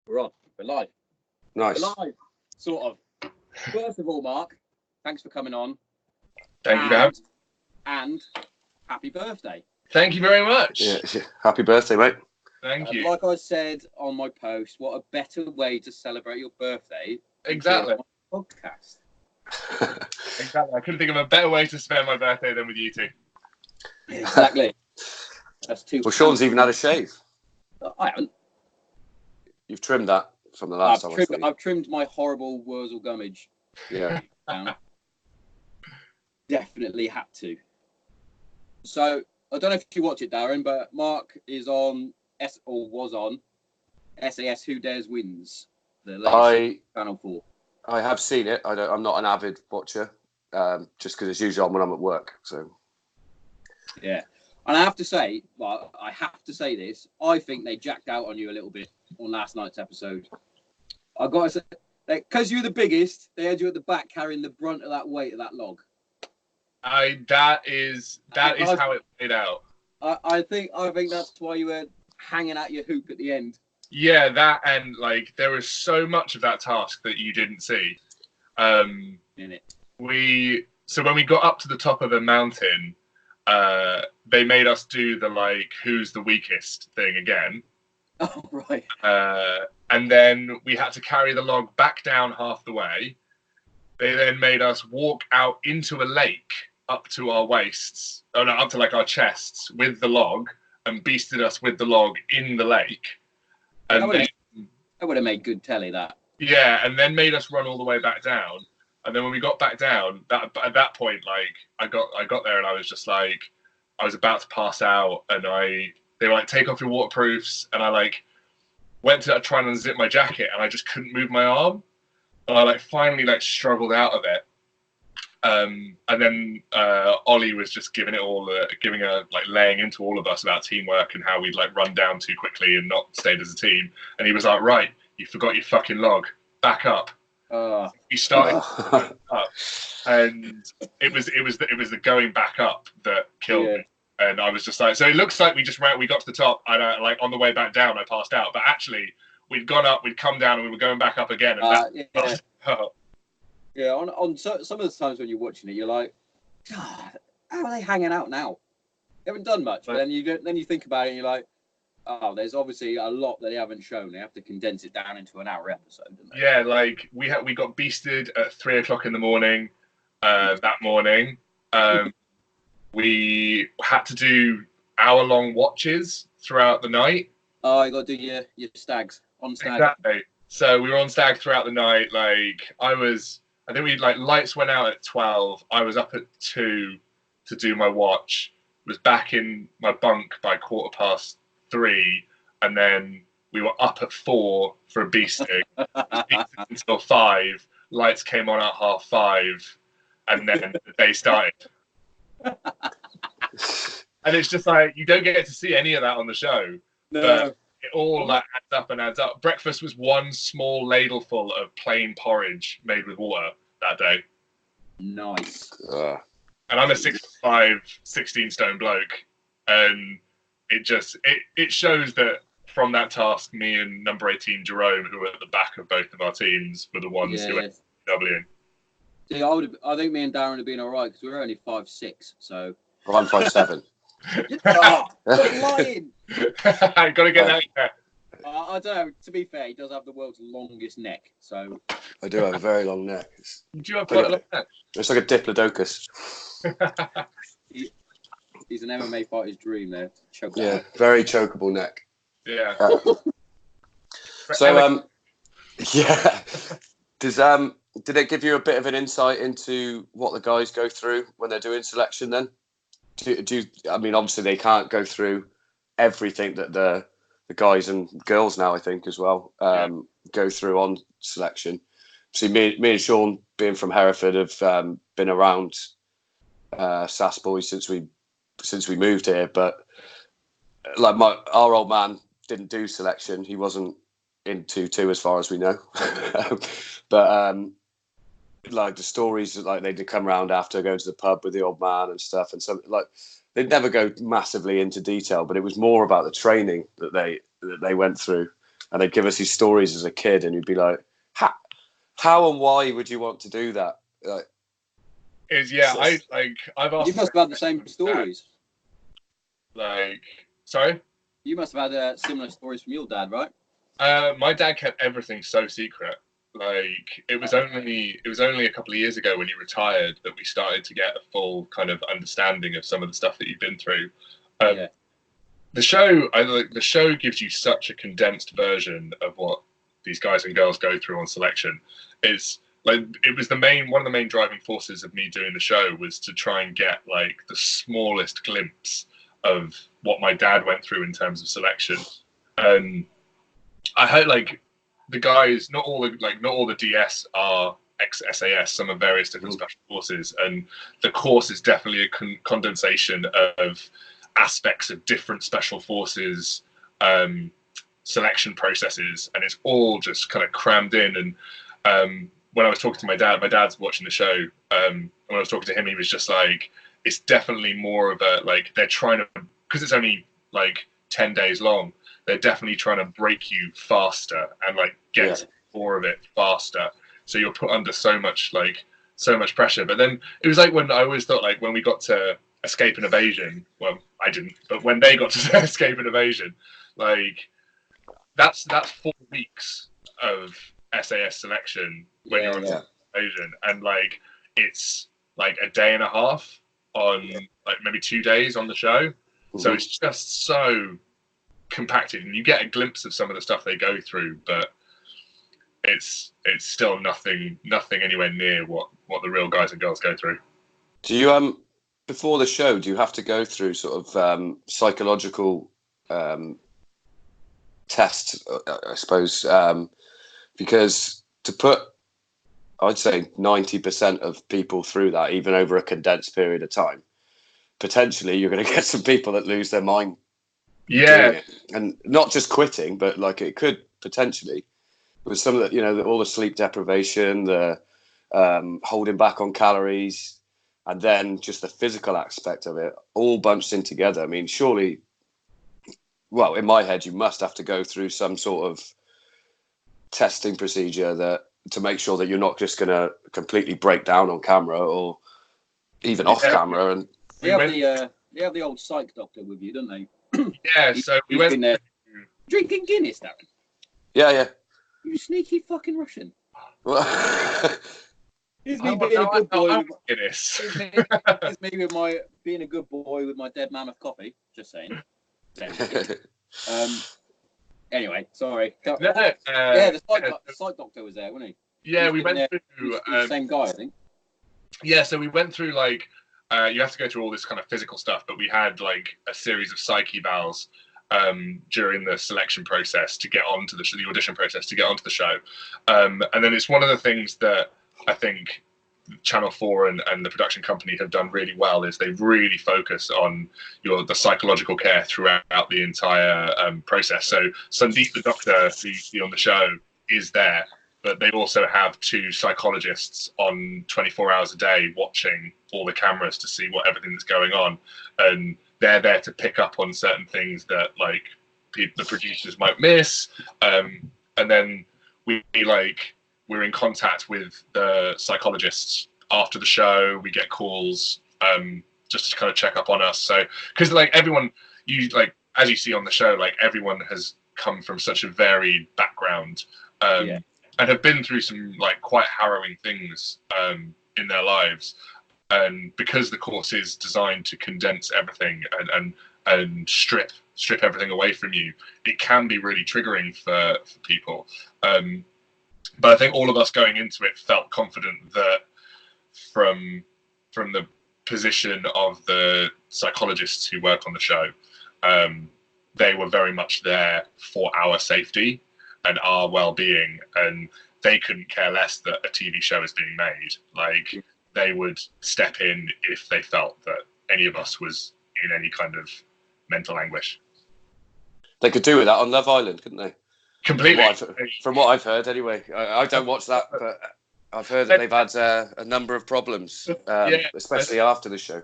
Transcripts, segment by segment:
We're on. We're live. Nice. We're live. Sort of. First of all, Mark, thanks for coming on. Thank you, Dan. And happy birthday. Thank you very much. Yeah. Happy birthday, mate. Thank you. Like I said on my post, what a better way to celebrate your birthday. Exactly. Than on a podcast. Exactly. I couldn't think of a better way to spend my birthday than with you two. Exactly. That's too. Well, Sean's even had a shave. I haven't. You've trimmed that from the last time. I've trimmed my horrible Wurzel gummage. Yeah. Down. Definitely had to. So I don't know if you watch it, Darren, but Mark is on was on SAS Who Dares Wins. The latest Channel 4. I have seen it. I'm not an avid watcher, just because it's usually on when I'm at work. So. Yeah. And I have to say this, I think they jacked out on you a little bit on last night's episode. I got to say, because you're the biggest, they had you at the back carrying the brunt of that weight of that log. That is how it played out. I think that's why you were hanging at your hoop at the end. Yeah, that, and like there was so much of that task that you didn't see. In it. So when we got up to the top of the mountain, they made us do the who's the weakest thing again. Oh, right. And then we had to carry the log back down half the way. They then made us walk out into a lake up to our waists, up to our chests with the log, and beasted us with the log in the lake. And that would have made good telly, that. Yeah, and then made us run all the way back down. And then when we got back down, at that point, I got there and I was just I was about to pass out, and they were like, take off your waterproofs, and I went to try and unzip my jacket, and I just couldn't move my arm, and I finally struggled out of it. And then Ollie was just laying into all of us about teamwork and how we'd run down too quickly and not stayed as a team. And he was like, right, you forgot your fucking log, back up. He started up, and it was the going back up that killed me. And I was just so it looks like we got to the top, and on the way back down I passed out, but actually we'd gone up, we'd come down, and we were going back up again. And yeah, on some of the times when you're watching it, you're like, God, how are they hanging out now? They haven't done much, but then you think about it, and you're like, oh, there's obviously a lot that they haven't shown. They have to condense it down into an hour episode, don't they? Yeah, we got beasted at 3:00 in the morning. That morning, we had to do hour-long watches throughout the night. Oh, you got to do your stags on stag. Exactly. So we were on stag throughout the night. I think we lights went out at 12. I was up at 2 to do my watch. Was back in my bunk by 3:15, and then we were up at 4 for a beasting. Until 5. Lights came on at 5:30, and then the day started. And it's just you don't get to see any of that on the show. No. But it all adds up. Breakfast was one small ladleful of plain porridge made with water that day. Nice. And I'm a 6'5", 16-stone bloke, and it shows that from that task, me and number 18 Jerome, who were at the back of both of our teams, were the ones who went W. See, I think me and Darren have been all right because we were only 5'6", so. Well, I'm 5'7". Lying. I gotta get that. I don't know. To be fair, he does have the world's longest neck, so. I do have a very long neck. Do you have quite a long neck? It's like a diplodocus. He's an MMA fighter's dream there. Very chokeable neck. Yeah. So, did it give you a bit of an insight into what the guys go through when they're doing selection then? I mean, obviously they can't go through everything that the guys and girls now, I think, as well, go through on selection. See, me and Sean, being from Hereford, have been around SAS boys since we moved here. But our old man didn't do selection; he wasn't in 2-2 as far as we know. But the stories that they'd come round after going to the pub with the old man and stuff, and some they'd never go massively into detail, but it was more about the training that they went through. and they'd give us these stories as a kid, and you'd be like, how and why would you want to do that? Like, I've asked. You must have had the same stories. Sorry. You must have had similar stories from your dad, right? My dad kept everything so secret. Like it was only a couple of years ago when he retired that we started to get a full kind of understanding of some of the stuff that he'd been through. The show gives you such a condensed version of what these guys and girls go through on selection. It's like it was one of the main driving forces of me doing the show was to try and get like the smallest glimpse of what my dad went through in terms of selection. And I hope like the guys, not all the DS are ex-SAS. Some are various different special forces, and the course is definitely a condensation of aspects of different special forces selection processes, and it's all just kind of crammed in. And when I was talking to my dad's watching the show, and when I was talking to him, he was just like, it's definitely more of a, like, they're trying to, because it's only like 10 days long, they're definitely trying to break you faster and like get more of it faster. So you're put under so much pressure. But then it was like when I always thought, like, when we got to escape and evasion, well, I didn't, but when they got to escape and evasion, like that's 4 weeks of SAS selection when you're on evasion, and like it's like a day and a half on like maybe 2 days on the show. So it's just so compacted, and you get a glimpse of some of the stuff they go through, but it's still nothing anywhere near what the real guys and girls go through. Do you before the show, do you have to go through sort of psychological tests, I suppose, because to put, I'd say 90% of people through that, even over a condensed period of time, potentially you're going to get some people that lose their mind. Yeah. And not just quitting, but like it could potentially, with some of the, all the sleep deprivation, the holding back on calories, and then just the physical aspect of it all bunched in together. I mean, surely, well, in my head, you must have to go through some sort of testing procedure to make sure that you're not just going to completely break down on camera or even off camera. And they have the old psych doctor with you, don't they? Yeah, so we went there drinking Guinness, Darren. Yeah. You sneaky fucking Russian. Here's me being a good boy. Guinness. Here's me with my being a good boy with my dead Mammoth coffee. Just saying. Anyway, sorry. The psych doctor was there, wasn't he? Yeah, we went through the same guy, I think. Yeah, so we went through like you have to go through all this kind of physical stuff, but we had like a series of psych evals during the selection process to get onto the audition process to get onto the show, and then it's one of the things that I think Channel 4 and the production company have done really well is they really focus on the psychological care throughout the entire process. So Sandeep, the doctor who you see on the show, is there, but they also have 2 psychologists on 24 hours a day watching all the cameras to see everything that's going on, and they're there to pick up on certain things that like the producers might miss, and then we're in contact with the psychologists after the show. We get calls just to kind of check up on us. So, because like everyone, as you see on the show, like everyone has come from such a varied background and have been through some like quite harrowing things in their lives. And because the course is designed to condense everything and strip everything away from you, it can be really triggering for people. But I think all of us going into it felt confident that from the position of the psychologists who work on the show, they were very much there for our safety and our well-being, and they couldn't care less that a TV show is being made. Like, they would step in if they felt that any of us was in any kind of mental anguish. They could do with that on Love Island, couldn't they? Completely. From what I've heard, anyway. I don't watch that, but I've heard that they've had a number of problems, especially after the show.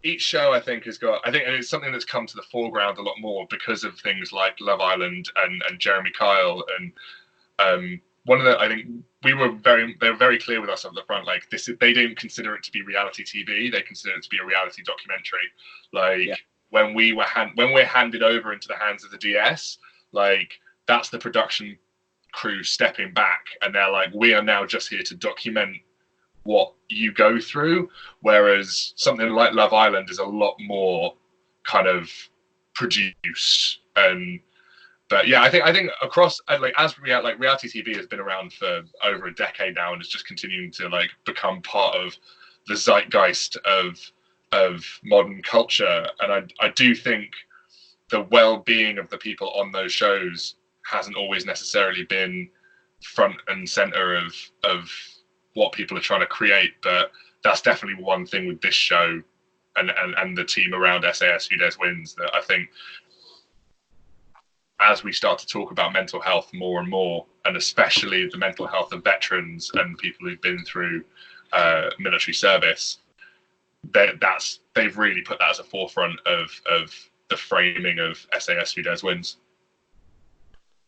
each show I think has got, and it's something that's come to the foreground a lot more because of things like Love Island and Jeremy Kyle. And one of the, I think they were very clear with us at the front, like they didn't consider it to be reality TV, they consider it to be a reality documentary. Like when we're handed over into the hands of the DS, like that's the production crew stepping back, and they're like, we are now just here to document what you go through, whereas something like Love Island is a lot more kind of produced. But yeah, I think across reality TV has been around for over a decade now, and is just continuing to like become part of the zeitgeist of modern culture. And I do think the well-being of the people on those shows hasn't always necessarily been front and center of what people are trying to create, but that's definitely one thing with this show and the team around SAS Who Dares Wins, that I think as we start to talk about mental health more and more, and especially the mental health of veterans and people who've been through military service, they've really put that as a forefront of the framing of SAS Who Dares Wins.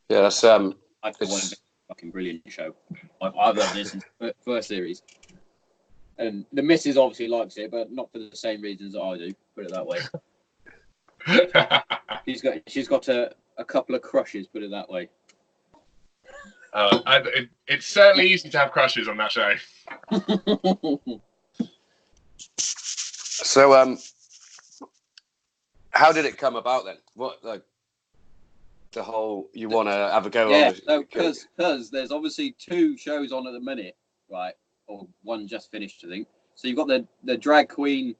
Yeah, that's I think one of the fucking brilliant show. I've loved this since the first series, and the missus obviously likes it, but not for the same reasons that I do. Put it that way. she's got a couple of crushes. Put it that way. It's certainly easy to have crushes on that show. So how did it come about then? What, like, the whole, you want to have a go on? Yeah, no, because there's obviously 2 shows on at the minute, right? Or one just finished, I think. So you've got the drag queen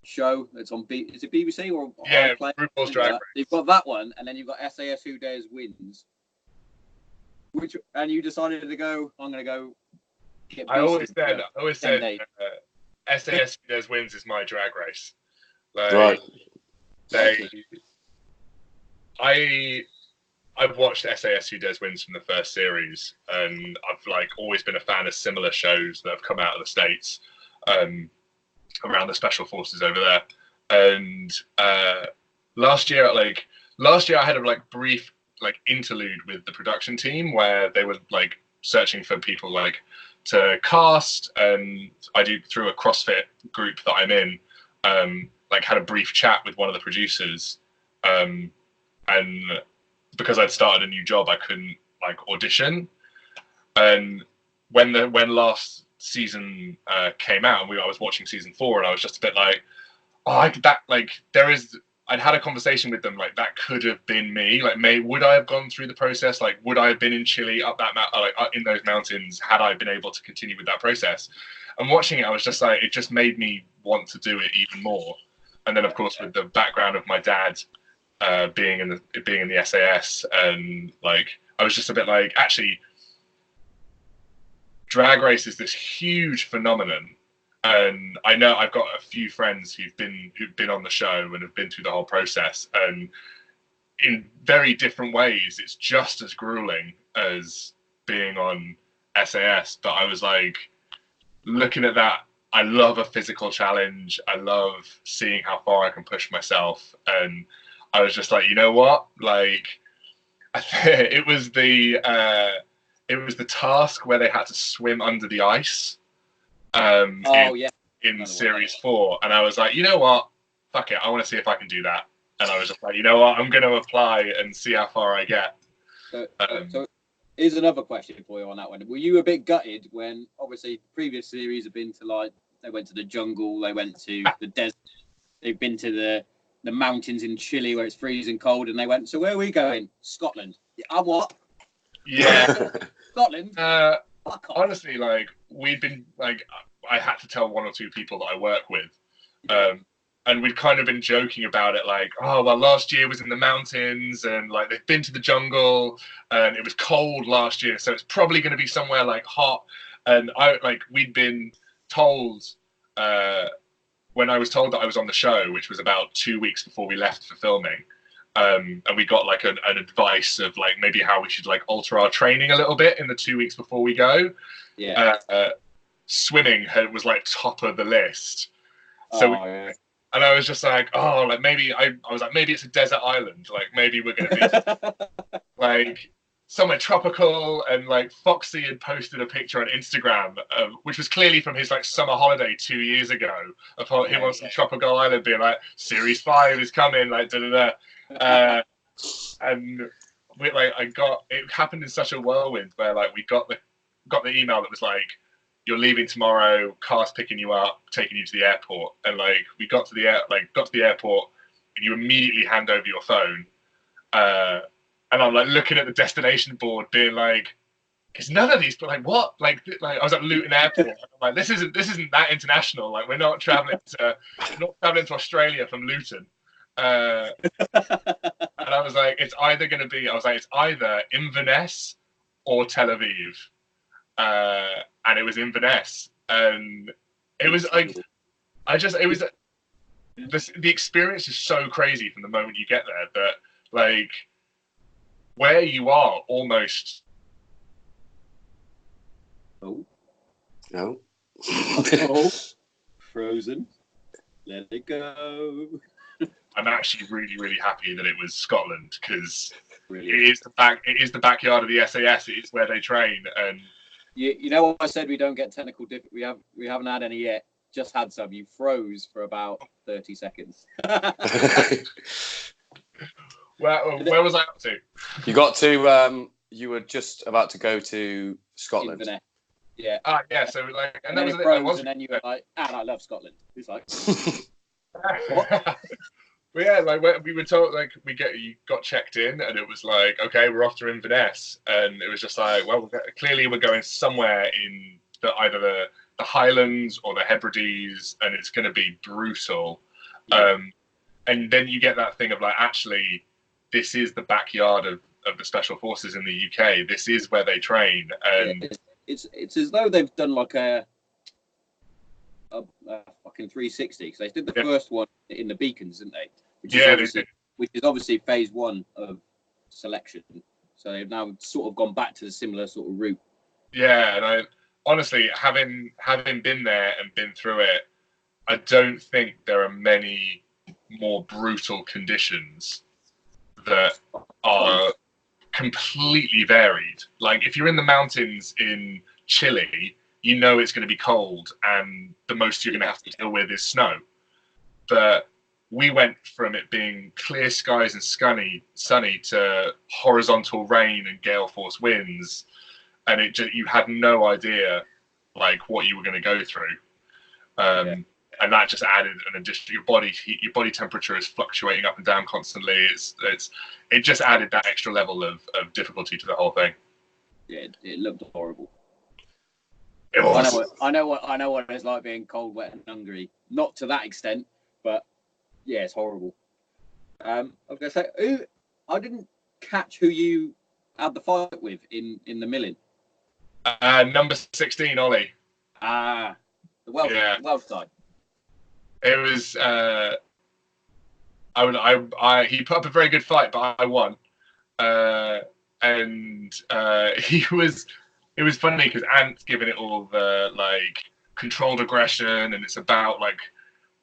show that's on is it BBC or RuPaul's Drag Race. You've got that one, and then you've got SAS Who Dares Wins. And you decided to go, I'm going to go. I always said SAS Who Dares Wins is my drag race. Like, right. I've watched SAS Who Dares Wins from the first series, and I've like always been a fan of similar shows that have come out of the States, around the special forces over there. And last year I had a like brief like interlude with the production team where they were like searching for people like to cast, and I do through a CrossFit group that I'm in, like had a brief chat with one of the producers, and because I'd started a new job, I couldn't like audition. And when last season came out, and I was watching season 4, and I was just a bit like, I'd had a conversation with them, like that could have been me. Like, would I have gone through the process? Like, would I have been in Chile up that in those mountains had I been able to continue with that process? And watching it, I was just like, it just made me want to do it even more. And then, of course, with the background of my dad being in the SAS, and like I was just a bit like, actually, Drag Race is this huge phenomenon. And I know I've got a few friends who've been on the show and have been through the whole process, and in very different ways, it's just as grueling as being on SAS. But I was like, looking at that, I love a physical challenge. I love seeing how far I can push myself. And I was just like, you know what? Like, it was the task where they had to swim under the ice. In series 4, and I was like, you know what, fuck it, I want to see if I can do that. And I was just like, you know what, I'm going to apply and see how far I get. So here's another question for you on that one. Were you a bit gutted when obviously previous series have been to, like, they went to the jungle, they went to the desert, they've been to the mountains in Chile where it's freezing cold, and they went, so where are we going? Scotland. I'm what? Yeah. Scotland? Honestly, like, we'd been like, I had to tell 1 or 2 people that I work with, and we'd kind of been joking about it, like, oh well, last year was in the mountains, and like they've been to the jungle, and it was cold last year, so it's probably going to be somewhere like hot. And we'd been told, when I was told that I was on the show, which was about 2 weeks before we left for filming, and we got like an advice of like maybe how we should like alter our training a little bit in the 2 weeks before we go. Swimming was like top of the list, so And I was just like, oh, like maybe I was like, maybe it's a desert island. Like maybe we're gonna be like somewhere tropical. And like Foxy had posted a picture on Instagram, which was clearly from his like summer holiday 2 years ago, of him on some tropical island, being like, Series 5 is coming, like da da da. And we like it happened in such a whirlwind where like we got the email that was like, you're leaving tomorrow, car's picking you up, taking you to the airport. And like we got to the airport and you immediately hand over your phone. And I'm like looking at the destination board being like, it's none of these, but like what? Like I was at Luton Airport. I'm like, this isn't that international. Like we're not traveling to Australia from Luton. And I was like, it's either Inverness or Tel Aviv. And it was Inverness, and it was like, the experience is so crazy from the moment you get there that like where you are almost. Oh, frozen. Let it go. I'm actually really, really happy that it was Scotland, because Really? it is the backyard of the SAS. It is where they train. And You know what I said? We don't get technical we haven't had any yet. Just had some. You froze for about 30 seconds. where was I up to? You got to. You were just about to go to Scotland. Inverness. Yeah. Yeah. So like, and that then was it it. froze, and then you were like, and I love Scotland. It's like, what? But yeah, like we were told, like you got checked in, and it was like, okay, we're off to Inverness, and it was just like, well, clearly we're going somewhere in either the Highlands or the Hebrides, and it's going to be brutal. Yeah. And then you get that thing of like, actually, this is the backyard of the Special Forces in the UK. This is where they train, and it's as though they've done like a fucking 360, because they did the first one in the Beacons, didn't they? Which is obviously phase 1 of selection. So they've now sort of gone back to the similar sort of route. Yeah, and I honestly, having been there and been through it, I don't think there are many more brutal conditions that are completely varied. Like if you're in the mountains in Chile, you know it's going to be cold, and the most you're going to have to deal with is snow. But we went from it being clear skies and sunny to horizontal rain and gale force winds, and you had no idea like what you were going to go through. And that just added an addition. Your body temperature is fluctuating up and down constantly. It just added that extra level of difficulty to the whole thing. Yeah, it looked horrible. It was. I know what it's like being cold, wet, and hungry. Not to that extent, but yeah, it's horrible. I was gonna say, I didn't catch who you had the fight with in the milling. Number 16, Ollie. The Welsh guy. It was. He put up a very good fight, but I won. And he was. It was funny because Ant's giving it all the like controlled aggression, and it's about like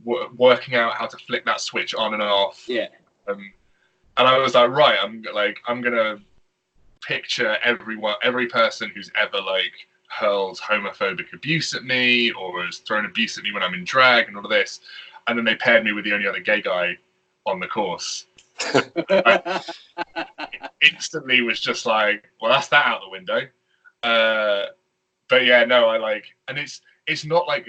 working out how to flick that switch on and off. Yeah. And I was like, right, I'm gonna picture every person who's ever like hurled homophobic abuse at me or has thrown abuse at me when I'm in drag and all of this, and then they paired me with the only other gay guy on the course. Instantly was just like, well, that's that out the window. But yeah, no, I like, and it's not like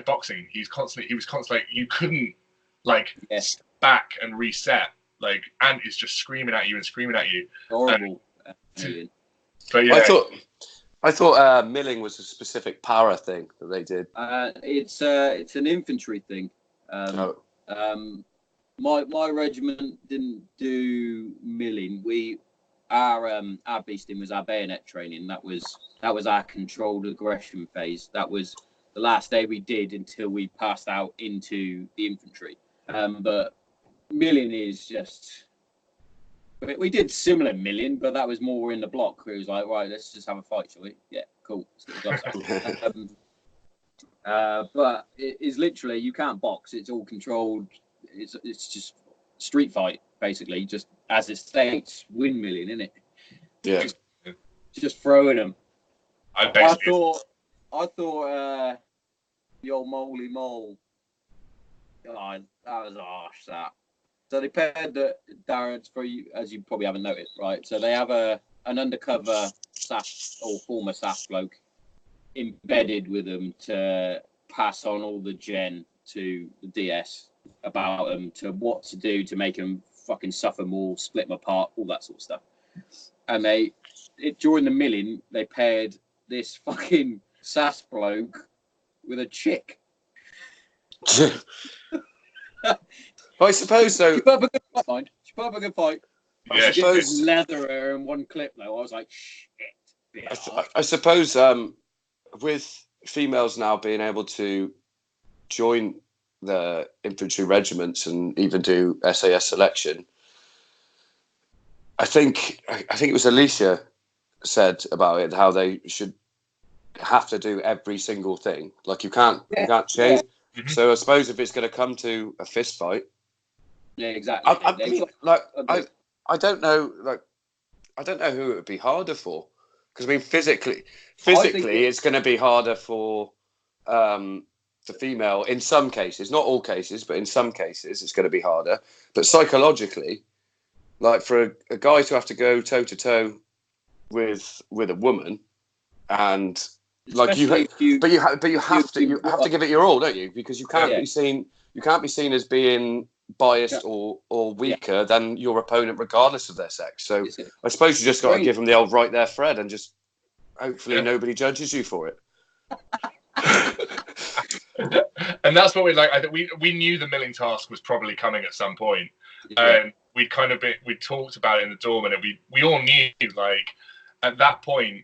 boxing. He was constantly like, you couldn't like step back and reset. Like Ant is just screaming at you. Horrible. But yeah, I thought milling was a specific para thing that they did. It's an infantry thing. My regiment didn't do milling. Our beasting was our bayonet training. That was our controlled aggression phase. That was the last day we did until we passed out into the infantry. But milling is just, we did similar milling, but that was more in the block. Where it was like, right, let's just have a fight, shall we? Yeah, cool. But it is literally, you can't box. It's all controlled. It's just street fight, basically. Just as it states, windmilling, isn't it? Yeah. Just throwing them. I thought the old moly mole. God, that was harsh. That. So they paired the Darrens for you, as you probably haven't noticed, right? So they have an undercover SAS or former SAS bloke embedded with them to pass on all the gen to the DS about them, to what to do to make them fucking suffer more, split them apart, all that sort of stuff. And during the milling, they paired this fucking SAS bloke with a chick. I suppose so. She put up a good fight, mind. She put up a good fight. Yeah, She did just leather her in one clip, though. I was like, shit. I suppose with females now being able to join the infantry regiments and even do SAS selection, I think it was Alicia said about it, how they should have to do every single thing. Like you can't change. Yeah. So I suppose if it's going to come to a fist fight, yeah, exactly. I don't know. Like I don't know who it would be harder for, because I mean physically, it's going to be harder for the female in some cases, not all cases, but in some cases it's going to be harder. But psychologically, like for a guy to have to go toe to toe with a woman, and like you have to give it your all, don't you? Because you can't be seen as being biased or weaker than your opponent, regardless of their sex. So I suppose you just got to give them the old right there, Fred, and just hopefully nobody judges you for it. And that's what we like. We knew the milling task was probably coming at some point, and we talked about it in the dorm, and we all knew, like, at that point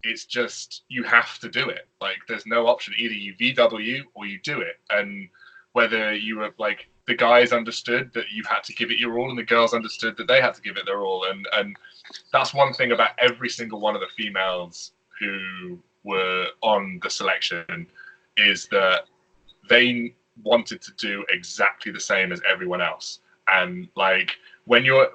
it's just you have to do it. Like there's no option. Either you VW or you do it. And whether you were like, the guys understood that you had to give it your all, and the girls understood that they had to give it their all. And that's one thing about every single one of the females who were on the selection, is that they wanted to do exactly the same as everyone else. And like when you're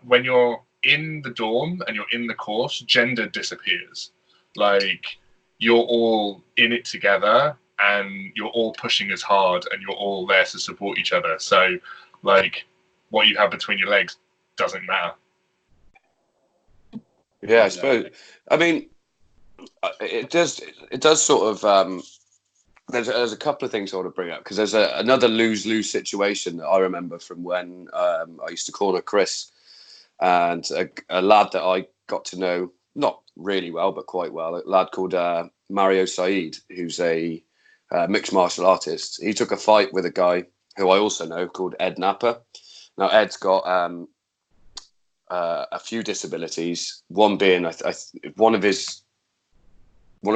in the dorm and you're in the course, gender disappears. Like you're all in it together and you're all pushing as hard and you're all there to support each other. So like what you have between your legs doesn't matter. Yeah, I suppose. I mean, it does sort of. There's a couple of things I want to bring up, because there's another lose-lose situation that I remember from when I used to corner Chris, and a lad that I got to know, not really well, but quite well, a lad called Mario Said, who's a mixed martial artist. He took a fight with a guy who I also know called Ed Napper. Now, Ed's got a few disabilities, one being one of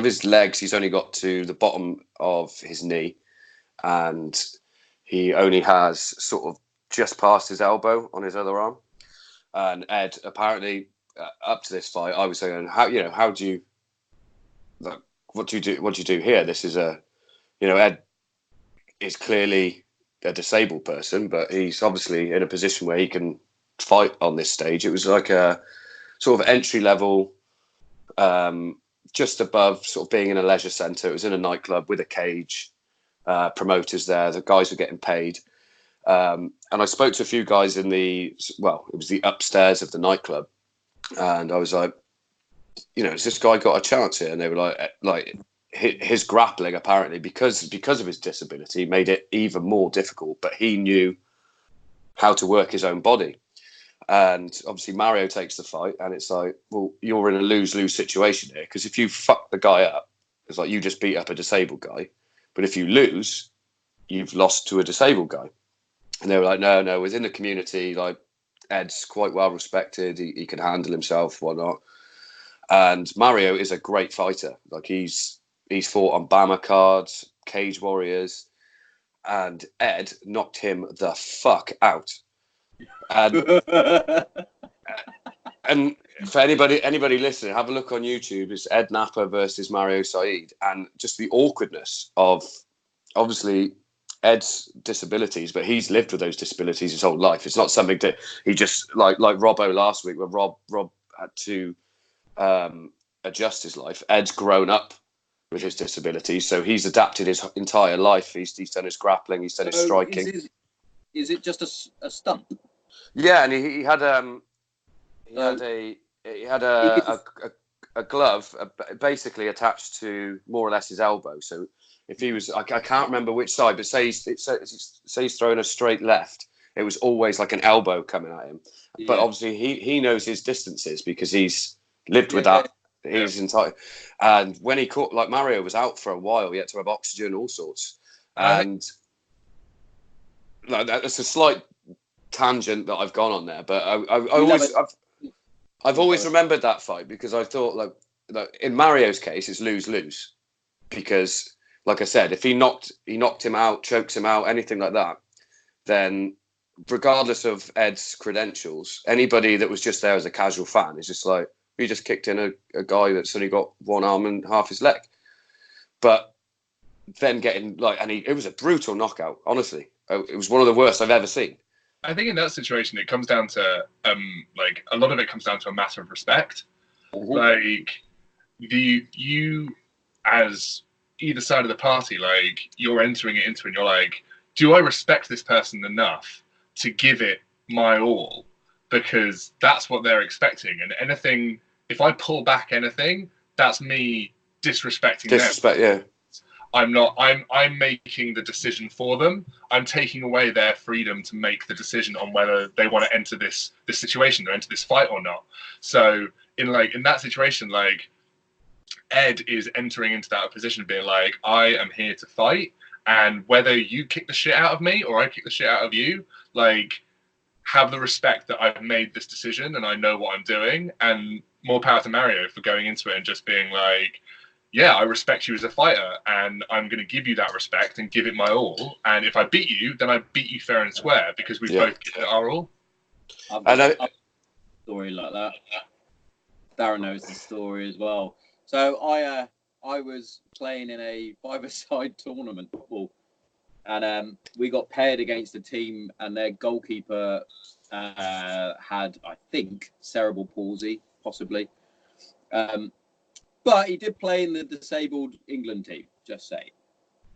his legs, he's only got to the bottom of his knee, and he only has sort of just past his elbow on his other arm. And Ed, apparently, up to this fight, I was saying, how do you, like, what do you do here? This is Ed is clearly a disabled person, but he's obviously in a position where he can fight on this stage. It was like a sort of entry level, just above sort of being in a leisure centre. It was in a nightclub with a cage, promoters there, the guys were getting paid. And I spoke to a few guys it was the upstairs of the nightclub. And I was like, has this guy got a chance here? And they were like his grappling, apparently, because of his disability, made it even more difficult, but he knew how to work his own body. And obviously Mario takes the fight, and it's like, well, you're in a lose-lose situation here, because if you fuck the guy up, it's like you just beat up a disabled guy. But if you lose, you've lost to a disabled guy. And they were like, no, within the community, like, Ed's quite well respected. He can handle himself, whatnot. And Mario is a great fighter. Like he's fought on Bama cards, Cage Warriors, and Ed knocked him the fuck out. And for anybody listening, have a look on YouTube. It's Ed Napper versus Mario Said, and just the awkwardness of obviously Ed's disabilities, but he's lived with those disabilities his whole life. It's not something that he just like Robbo last week, where Rob had to adjust his life. Ed's grown up with his disabilities, so he's adapted his entire life. He's done his grappling, he's done his striking. Is it just a stunt? Yeah, and he had a glove basically attached to more or less his elbow. So if he was, I can't remember which side, but say he's throwing a straight left, it was always like an elbow coming at him. Yeah. But obviously he knows his distances because he's lived with that his entire. And when he caught, like Mario was out for a while, he had to have oxygen, all sorts. And like that's a slight tangent that I've gone on there, but I've always remembered that fight because I thought like in Mario's case it's lose because like I said, if he knocked him out, chokes him out, anything like that, then regardless of Ed's credentials, anybody that was just there as a casual fan is just like, he just kicked in a guy that's only got one arm and half his leg. But then getting it was a brutal knockout, honestly. It was one of the worst I've ever seen. I think in that situation, it comes down to a lot of it comes down to a matter of respect. Mm-hmm. Like you as either side of the party, like you're entering it into, and you're like, do I respect this person enough to give it my all? Because that's what they're expecting. And anything, if I pull back anything, that's me disrespecting them. Yeah. I'm making the decision for them. I'm taking away their freedom to make the decision on whether they want to enter this situation or enter this fight or not. So in that situation, like Ed is entering into that position being like, I am here to fight, and whether you kick the shit out of me or I kick the shit out of you, like, have the respect that I've made this decision and I know what I'm doing. And more power to Mario for going into it and just being like, yeah, I respect you as a fighter, and I'm going to give you that respect and give it my all. And if I beat you, then I beat you fair and square because we've both given it our all. I've got a story like that. Darren knows the story as well. So I was playing in a five-a-side tournament football, and we got paired against a team, and their goalkeeper had, I think, cerebral palsy, possibly. But he did play in the disabled England team, just say.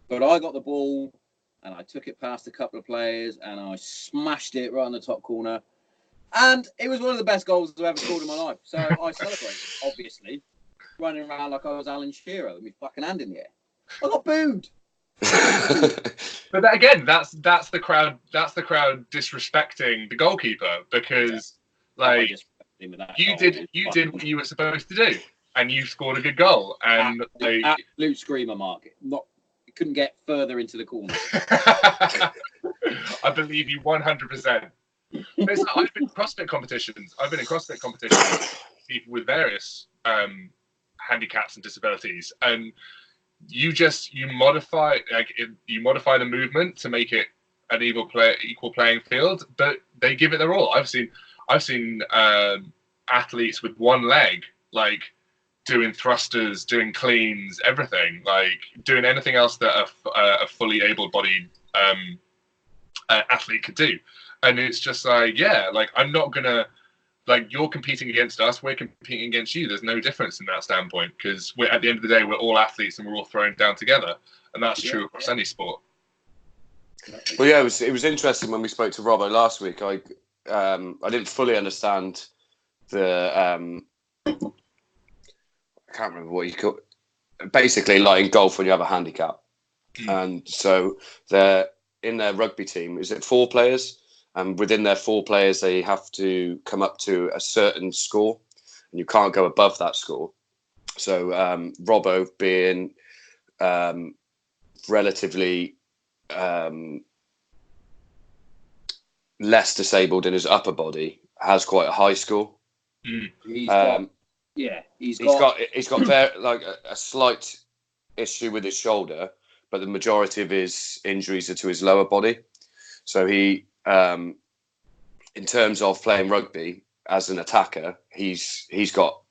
But I got the ball and I took it past a couple of players and I smashed it right in the top corner. And it was one of the best goals I've ever scored in my life. So I celebrated, obviously, running around like I was Alan Shearer with my fucking hand in the air. I got booed. But that, again, that's the crowd disrespecting the goalkeeper because you did what you were supposed to do. And you scored a good goal, and absolute screamer, Mark. It couldn't get further into the corner. I believe you 100%. I've been in CrossFit competitions. With people with various handicaps and disabilities, and you modify the movement to make it an equal playing field. But they give it their all. I've seen athletes with one leg, like, doing thrusters, doing cleans, everything, like doing anything else that a fully able-bodied athlete could do. And it's just like, yeah, like I'm not gonna, like, you're competing against us, we're competing against you. There's no difference in that standpoint because we're, at the end of the day, we're all athletes and we're all thrown down together, and that's true across any sport. Well, yeah, it was interesting when we spoke to Robbo last week. I didn't fully understand the. I can't remember what you call it. Basically, like in golf when you have a handicap. And so in their rugby team, is it 4 players? And within their 4 players, they have to come up to a certain score, and you can't go above that score. So Robbo, being relatively less disabled in his upper body, has quite a high score. He's got very, like a slight issue with his shoulder, but the majority of his injuries are to his lower body. So he, in terms of playing rugby as an attacker, he's got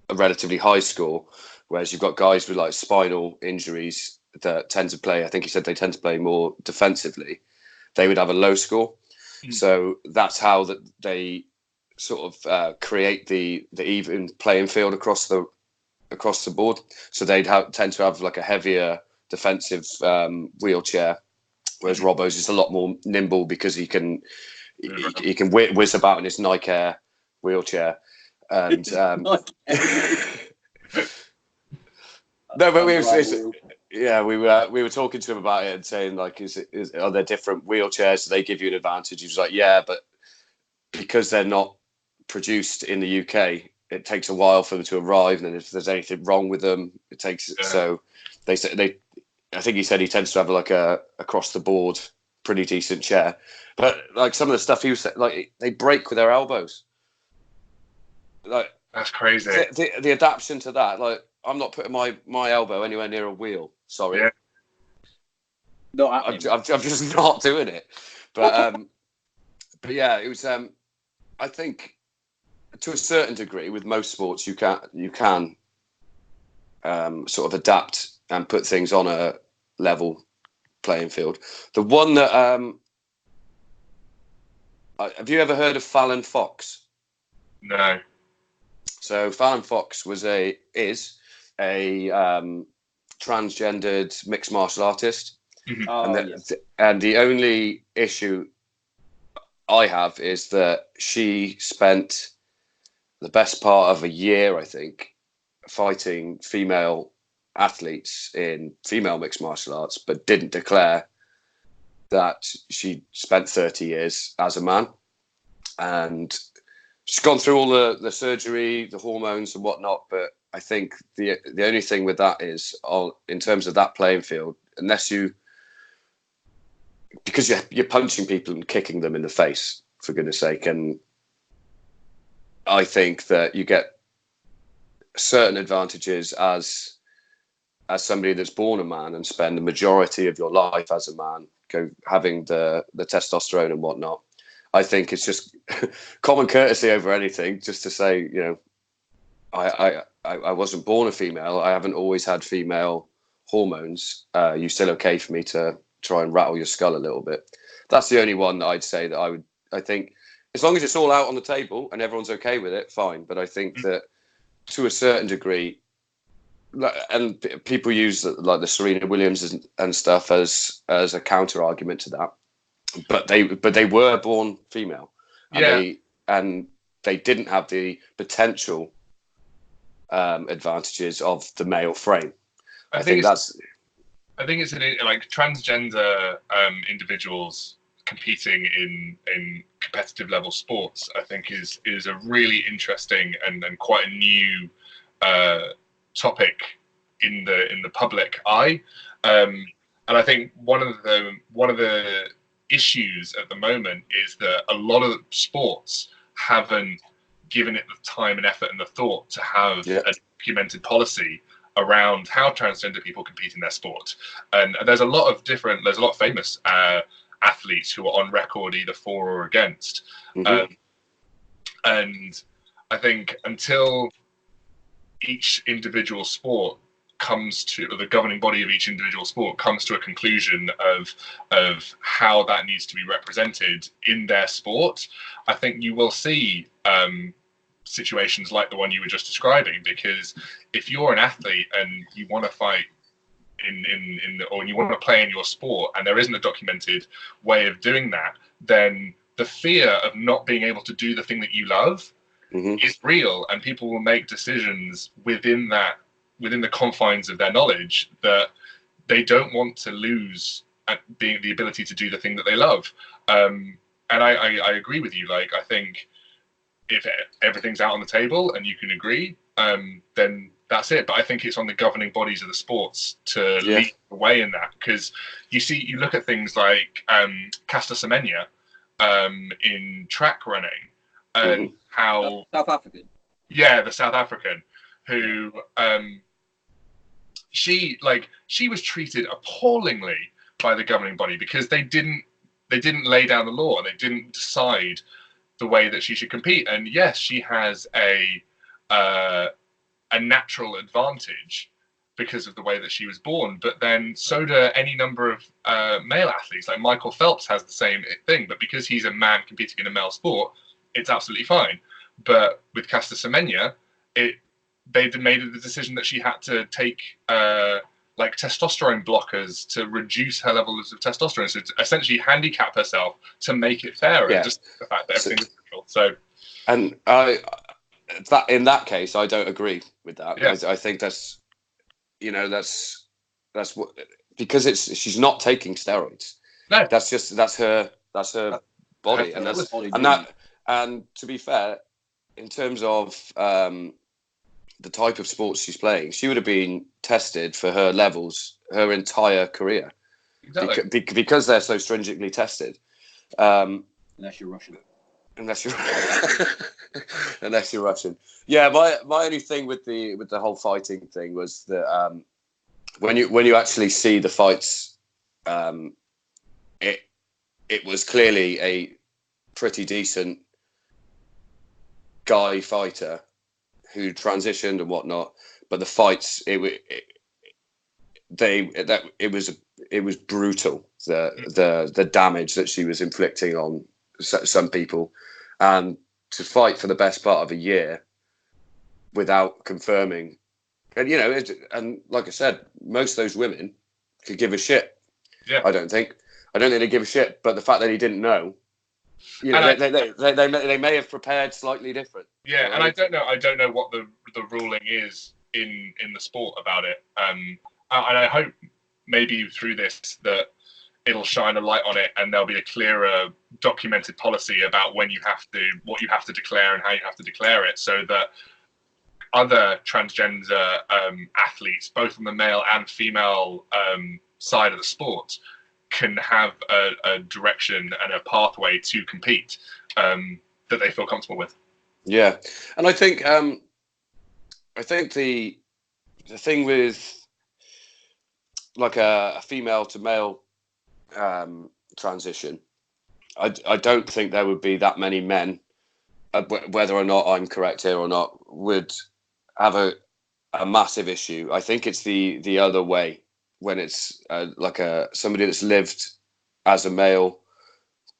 a relatively high score, whereas you've got guys with like spinal injuries that tend to play, I think he said they tend to play more defensively, they would have a low score. So that's how that they sort of create the even playing field across the board. So they'd tend to have like a heavier defensive wheelchair, whereas Robbo's is a lot more nimble because he can whiz about in his Nike Air wheelchair. And no, but we were talking to him about it and saying like, are there different wheelchairs? Do they give you an advantage? He was like, yeah, but because they're not produced in the UK, it takes a while for them to arrive, and if there's anything wrong with them, it takes. Yeah. So I think he said he tends to have like a across the board pretty decent chair, but like some of the stuff he was like, they break with their elbows. Like that's crazy. The adaptation to that, like I'm not putting my elbow anywhere near a wheel. Sorry. Yeah. No, I'm just not doing it. But but yeah, it was. I think to a certain degree, with most sports, you can sort of adapt and put things on a level playing field. The one that have you ever heard of Fallon Fox? No. So Fallon Fox is a transgendered mixed martial artist. Mm-hmm. And the only issue I have is that she spent the best part of a year, I think, fighting female athletes in female mixed martial arts, but didn't declare that she spent 30 years as a man. And she's gone through all the surgery, the hormones and whatnot, but I think the only thing with that is, in terms of that playing field, because you're punching people and kicking them in the face, for goodness sake, and I think that you get certain advantages as somebody that's born a man and spend the majority of your life as a man, having the testosterone and whatnot. I think it's just common courtesy over anything, just to say, you know, I wasn't born a female. I haven't always had female hormones. You still okay for me to try and rattle your skull a little bit? That's the only one that I'd say that I think, as long as it's all out on the table and everyone's okay with it, fine. But I think that to a certain degree, and people use like the Serena Williams and stuff as a counter argument to that, but they were born female, and they didn't have the potential advantages of the male frame. I think it's like transgender individuals competing in competitive level sports, I think is a really interesting and quite a new topic in the public eye. And I think one of the issues at the moment is that a lot of sports haven't given it the time and effort and the thought to have a documented policy around how transgender people compete in their sport. And there's a lot of famous athletes who are on record either for or against. Mm-hmm. And I think until each individual sport the governing body of each individual sport comes to a conclusion of how that needs to be represented in their sport, I think you will see situations like the one you were just describing. Because if you're an athlete and you want to fight or you want to play in your sport and there isn't a documented way of doing that, then the fear of not being able to do the thing that you love is real, and people will make decisions within the confines of their knowledge that they don't want to lose the ability to do the thing that they love. And I agree with you. Like, I think if everything's out on the table and you can agree, then that's it. But I think it's on the governing bodies of the sports to lead the way in that. Because you look at things like Caster Semenya in track running, and how South African. Yeah, the South African, who she was treated appallingly by the governing body because they didn't lay down the law and they didn't decide the way that she should compete. And yes, she has a natural advantage because of the way that she was born. But then so do any number of male athletes. Like Michael Phelps has the same thing, but because he's a man competing in a male sport, it's absolutely fine. But with Caster Semenya, they made the decision that she had to take like testosterone blockers to reduce her levels of testosterone, so to essentially handicap herself to make it fairer. Yeah. Just the fact that everything's natural. So, and in that case, I don't agree with that. Yeah. I think that's what, because she's not taking steroids. No, That's her body, and to be fair, in terms of the type of sports she's playing, she would have been tested for her levels her entire career. exactly. Because they're so stringently tested. Unless you're Russian. Unless you're Russian. Yeah, my only thing with the whole fighting thing was that when you actually see the fights, it was clearly a pretty decent guy fighter who transitioned and whatnot, but the fights it was brutal, the damage that she was inflicting on some people, and to fight for the best part of a year without confirming, and and like I said, most of those women could give a shit. Yeah. I don't think they give a shit, but the fact that he didn't know, they may have prepared slightly different. Yeah, right? and I don't know what the ruling is in the sport about it. And I hope maybe through this that it'll shine a light on it, and there'll be a clearer documented policy about what you have to declare and how you have to declare it, so that other transgender athletes, both on the male and female side of the sport, can have a direction and a pathway to compete that they feel comfortable with. Yeah, and I think the thing with like a female to male transition, I don't think there would be that many men, whether or not I'm correct here or not, would have a massive issue. I think it's the other way, when it's like somebody that's lived as a male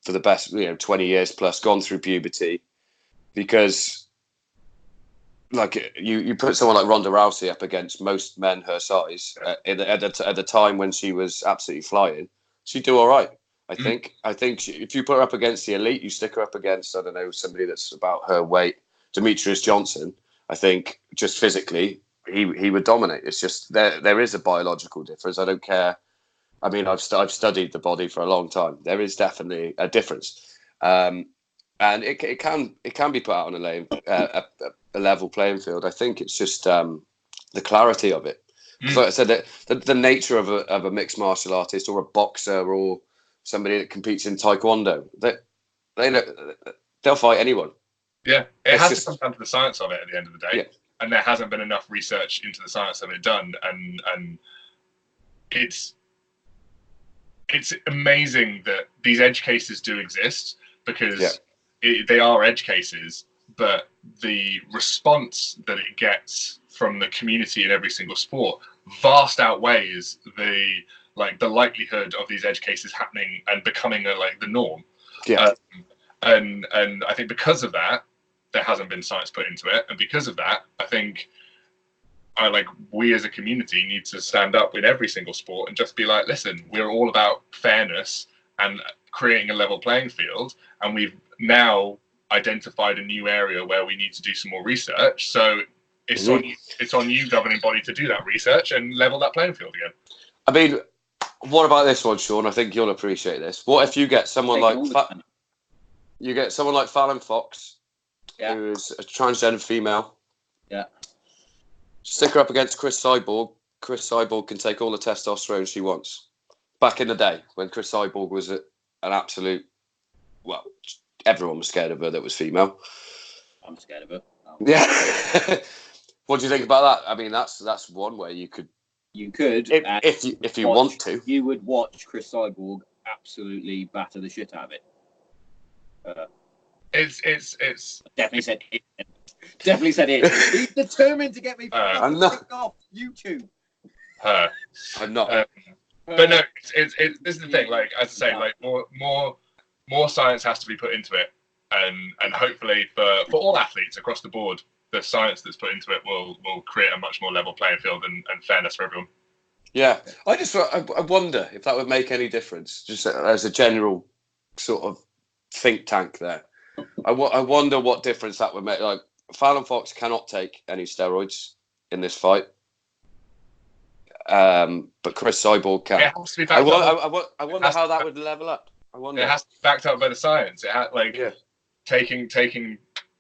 for the best 20 years plus, gone through puberty, because like you put someone like Ronda Rousey up against most men her size at the time when she was absolutely flying, she'd do all right. I think if you put her up against the elite, you stick her up against, I don't know, somebody that's about her weight, Demetrius Johnson, I think just physically he would dominate. It's just there is a biological difference. I don't care. I mean, I've studied the body for a long time. There is definitely a difference, and it can be put out on a level playing field. I think it's just the clarity of it. So like I said, that the nature of a mixed martial artist or a boxer or somebody that competes in taekwondo, they'll fight anyone. Yeah, it has to come down to the science of it at the end of the day. Yeah. And there hasn't been enough research into the science of it done, and it's amazing that these edge cases do exist, because they are edge cases, but the response that it gets from the community in every single sport vast outweighs the likelihood of these edge cases happening and becoming the norm. Yeah. And I think because of that, there hasn't been science put into it, and because of that, I think we as a community need to stand up in every single sport and just be like, listen, we're all about fairness and creating a level playing field, and we've now identified a new area where we need to do some more research. So it's on you, governing body, to do that research and level that playing field again. I mean, what about this one, Sean? I think you'll appreciate this. What if you get someone like Fallon Fox, who is a transgender female? Yeah. Stick her up against Chris Cyborg. Chris Cyborg can take all the testosterone she wants. Back in the day, when Chris Cyborg was an absolute, well, everyone was scared of her that was female. I'm scared of her. Yeah. What do you think about that? I mean, that's one way you could. You could, if you want to. You would watch Chris Cyborg absolutely batter the shit out of it. It's definitely said it. Definitely said it. He's determined to get me off YouTube. her. I'm not. But no, this is the thing. Like as I say, like more science has to be put into it, and hopefully for all athletes across the board, the science that's put into it will create a much more level playing field and fairness for everyone. Yeah, I wonder if that would make any difference, just as a general sort of think tank there. I wonder what difference that would make. Like, Fallon Fox cannot take any steroids in this fight, but Chris Cyborg can. It has to be backed up. I wonder how that would level up. I wonder. It has to be backed up by the science. It has, taking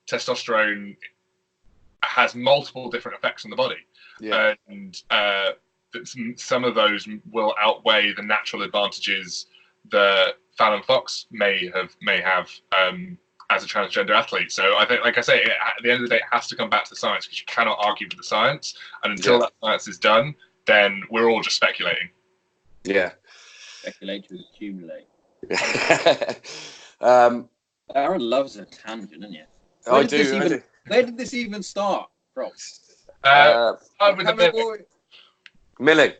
testosterone has multiple different effects on the body, and some of those will outweigh the natural advantages that Fallon Fox may have as a transgender athlete. So I think, like I say, at the end of the day, it has to come back to the science, because you cannot argue with the science. And until that science is done, then we're all just speculating. Yeah. Speculate to accumulate. Aaron loves a tangent, doesn't you? I do. Where did this even start from? Milling.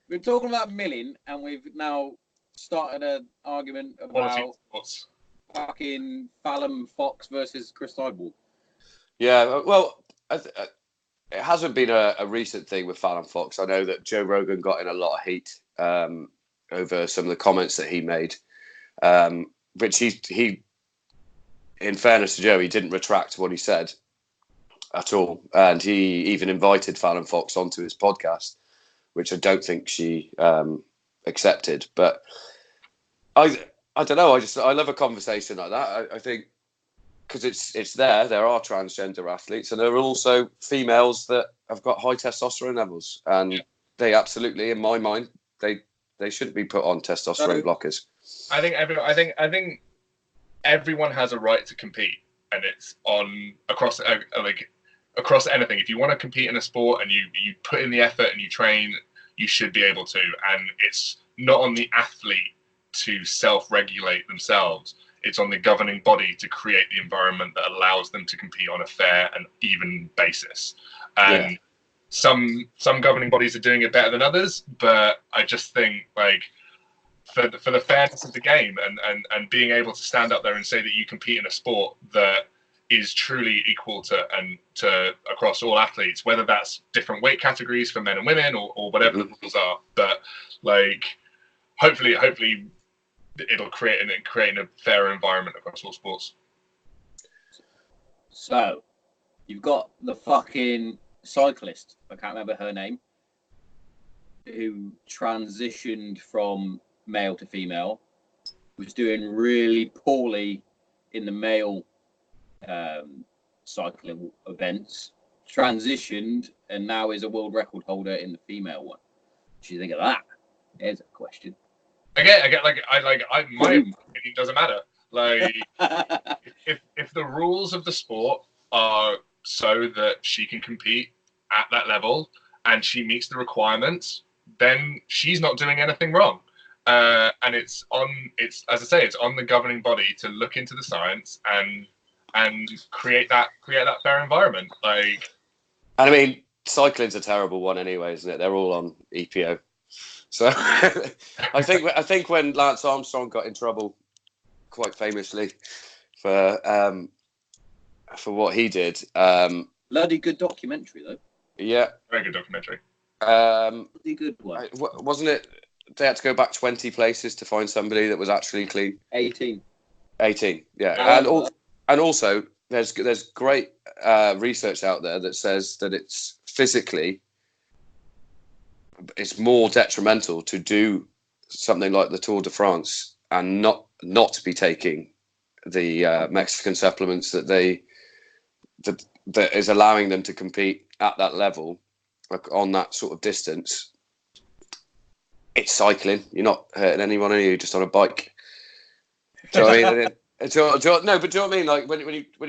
We're talking about milling, and we've now started an argument about fucking Fallon Fox versus Chris Cybil. Yeah, well, it hasn't been a recent thing with Fallon Fox. I know that Joe Rogan got in a lot of heat over some of the comments that he made, which he, in fairness to Joe, he didn't retract what he said at all, and he even invited Fallon Fox onto his podcast, which I don't think she accepted. But I don't know. I love a conversation like that. I think because it's there are transgender athletes, and there are also females that have got high testosterone levels, and they absolutely, in my mind, they shouldn't be put on testosterone blockers. I think everyone has a right to compete, and it's on across anything. If you want to compete in a sport and you put in the effort and you train, you should be able to. And it's not on the athlete to self-regulate themselves. It's on the governing body to create the environment that allows them to compete on a fair and even basis. And some governing bodies are doing it better than others, but I just think, like, for the fairness of the game and being able to stand up there and say that you compete in a sport that is truly equal to across all athletes, whether that's different weight categories for men and women or whatever the rules are. But like, hopefully it'll create a fairer environment across all sports. So you've got the fucking cyclist, I can't remember her name, who transitioned from male to female, was doing really poorly in the male cycling events, transitioned, and now is a world record holder in the female one. What do you think of that? There's a question. Again, my opinion doesn't matter. Like, if the rules of the sport are so that she can compete at that level and she meets the requirements, then she's not doing anything wrong. And it's on the governing body to look into the science and create that fair environment. Like, and I mean, cycling's a terrible one anyway, isn't it? They're all on EPO. So I think when Lance Armstrong got in trouble, quite famously, for what he did. Bloody good documentary though. Yeah, very good documentary. Bloody good one. Wasn't it? They had to go back 20 places to find somebody that was actually clean. 18. Yeah, and also there's great research out there that says that it's more detrimental to do something like the Tour de France and not to be taking the Mexican supplements that is allowing them to compete at that level, like on that sort of distance. It's cycling. You're not hurting anyone, are you? Just on a bike. Do you know what I mean? But do you know what I mean? Like when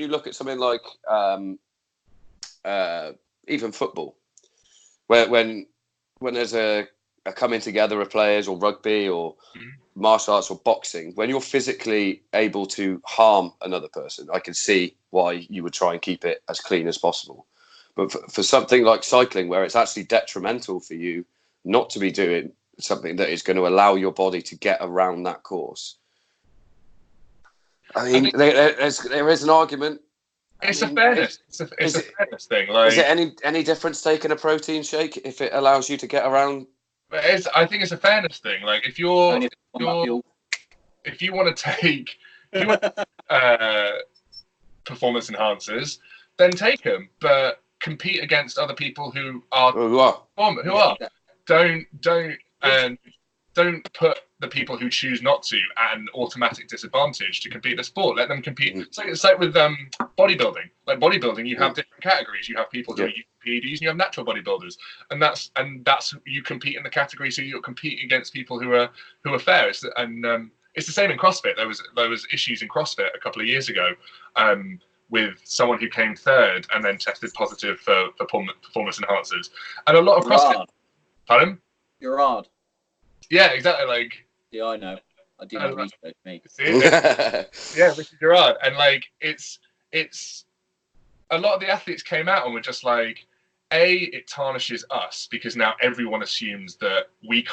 you look at something like even football, when there's a coming together of players, or rugby, or martial arts, or boxing, when you're physically able to harm another person, I can see why you would try and keep it as clean as possible. But for something like cycling, where it's actually detrimental for you not to be doing something that is going to allow your body to get around that course. I mean, there is an argument. It's a fairness. It's a fairness thing. Like, is it any difference taking a protein shake if it allows you to get around? I think it's a fairness thing. Like, if you want to take performance enhancers, then take them, but compete against other people who are. Don't put the people who choose not to at an automatic disadvantage to compete in the sport. Let them compete. It's like with bodybuilding. Like bodybuilding, you have different categories. You have people who are using PEDs, and you have natural bodybuilders, and that's you compete in the category. So you're competing against people who are fair. It's the same in CrossFit. There was issues in CrossFit a couple of years ago with someone who came third and then tested positive for performance enhancers, and a lot of CrossFit. Pardon? You're hard. Yeah, exactly. Like, yeah, I know. I do my research, mate. Yeah, Richard Gerard, and like it's a lot of the athletes came out and were just like, it tarnishes us because now everyone assumes that we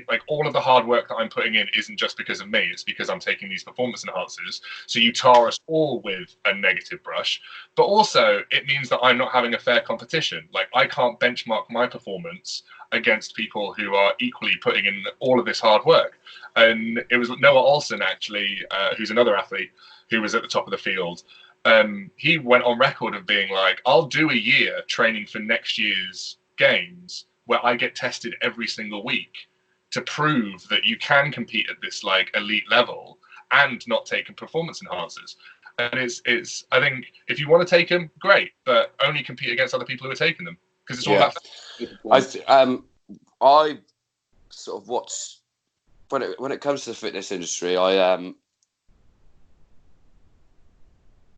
like all of the hard work that I'm putting in isn't just because of me, it's because I'm taking these performance enhancers. So you tar us all with a negative brush, but also it means that I'm not having a fair competition. Like, I can't benchmark my performance against people who are equally putting in all of this hard work. And it was Noah Olsen, actually, who's another athlete who was at the top of the field. He went on record of being like, I'll do a year training for next year's games where I get tested every single week to prove that you can compete at this like elite level and not take performance enhancers. And it's I think if you want to take them, great, but only compete against other people who are taking them, because it's all about. I sort of watch when it comes to the fitness industry. I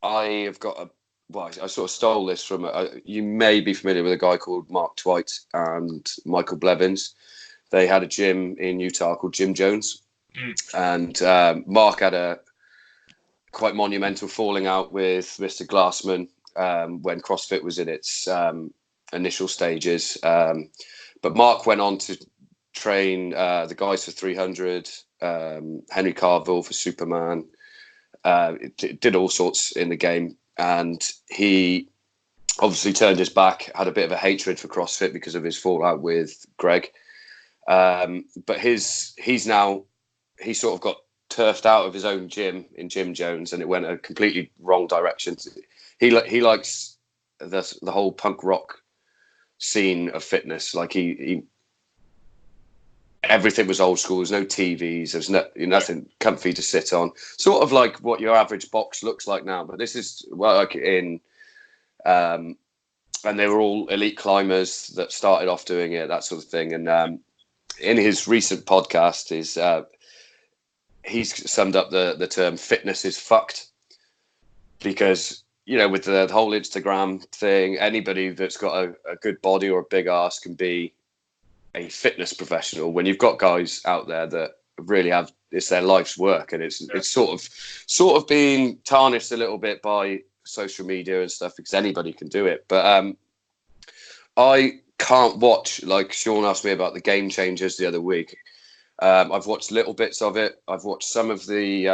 have got I sort of stole this from you may be familiar with a guy called Mark Twight and Michael Blevins. They had a gym in Utah called Jim Jones, and Mark had a quite monumental falling out with Mr. Glassman when CrossFit was in its initial stages. But Mark went on to train the guys for 300, Henry Carville for Superman. Did all sorts in the game, and he obviously turned his back, had a bit of a hatred for CrossFit because of his fallout with Greg. But he sort of got turfed out of his own gym in Jim Jones, and it went a completely wrong direction. He likes the whole punk rock scene of fitness. Like he everything was old school. There's no TVs. There's nothing comfy to sit on. Sort of like what your average box looks like now. But this is like in, and they were all elite climbers that started off doing it, that sort of thing. And in his recent podcast, he's summed up the term "fitness is fucked," because with the whole Instagram thing, anybody that's got a good body or a big ass can be a fitness professional. When you've got guys out there that really it's their life's work, and it's sort of being tarnished a little bit by social media and stuff, because anybody can do it. But I can't watch, like Sean asked me about the Game Changers the other week. I've watched little bits of it. I've watched some of the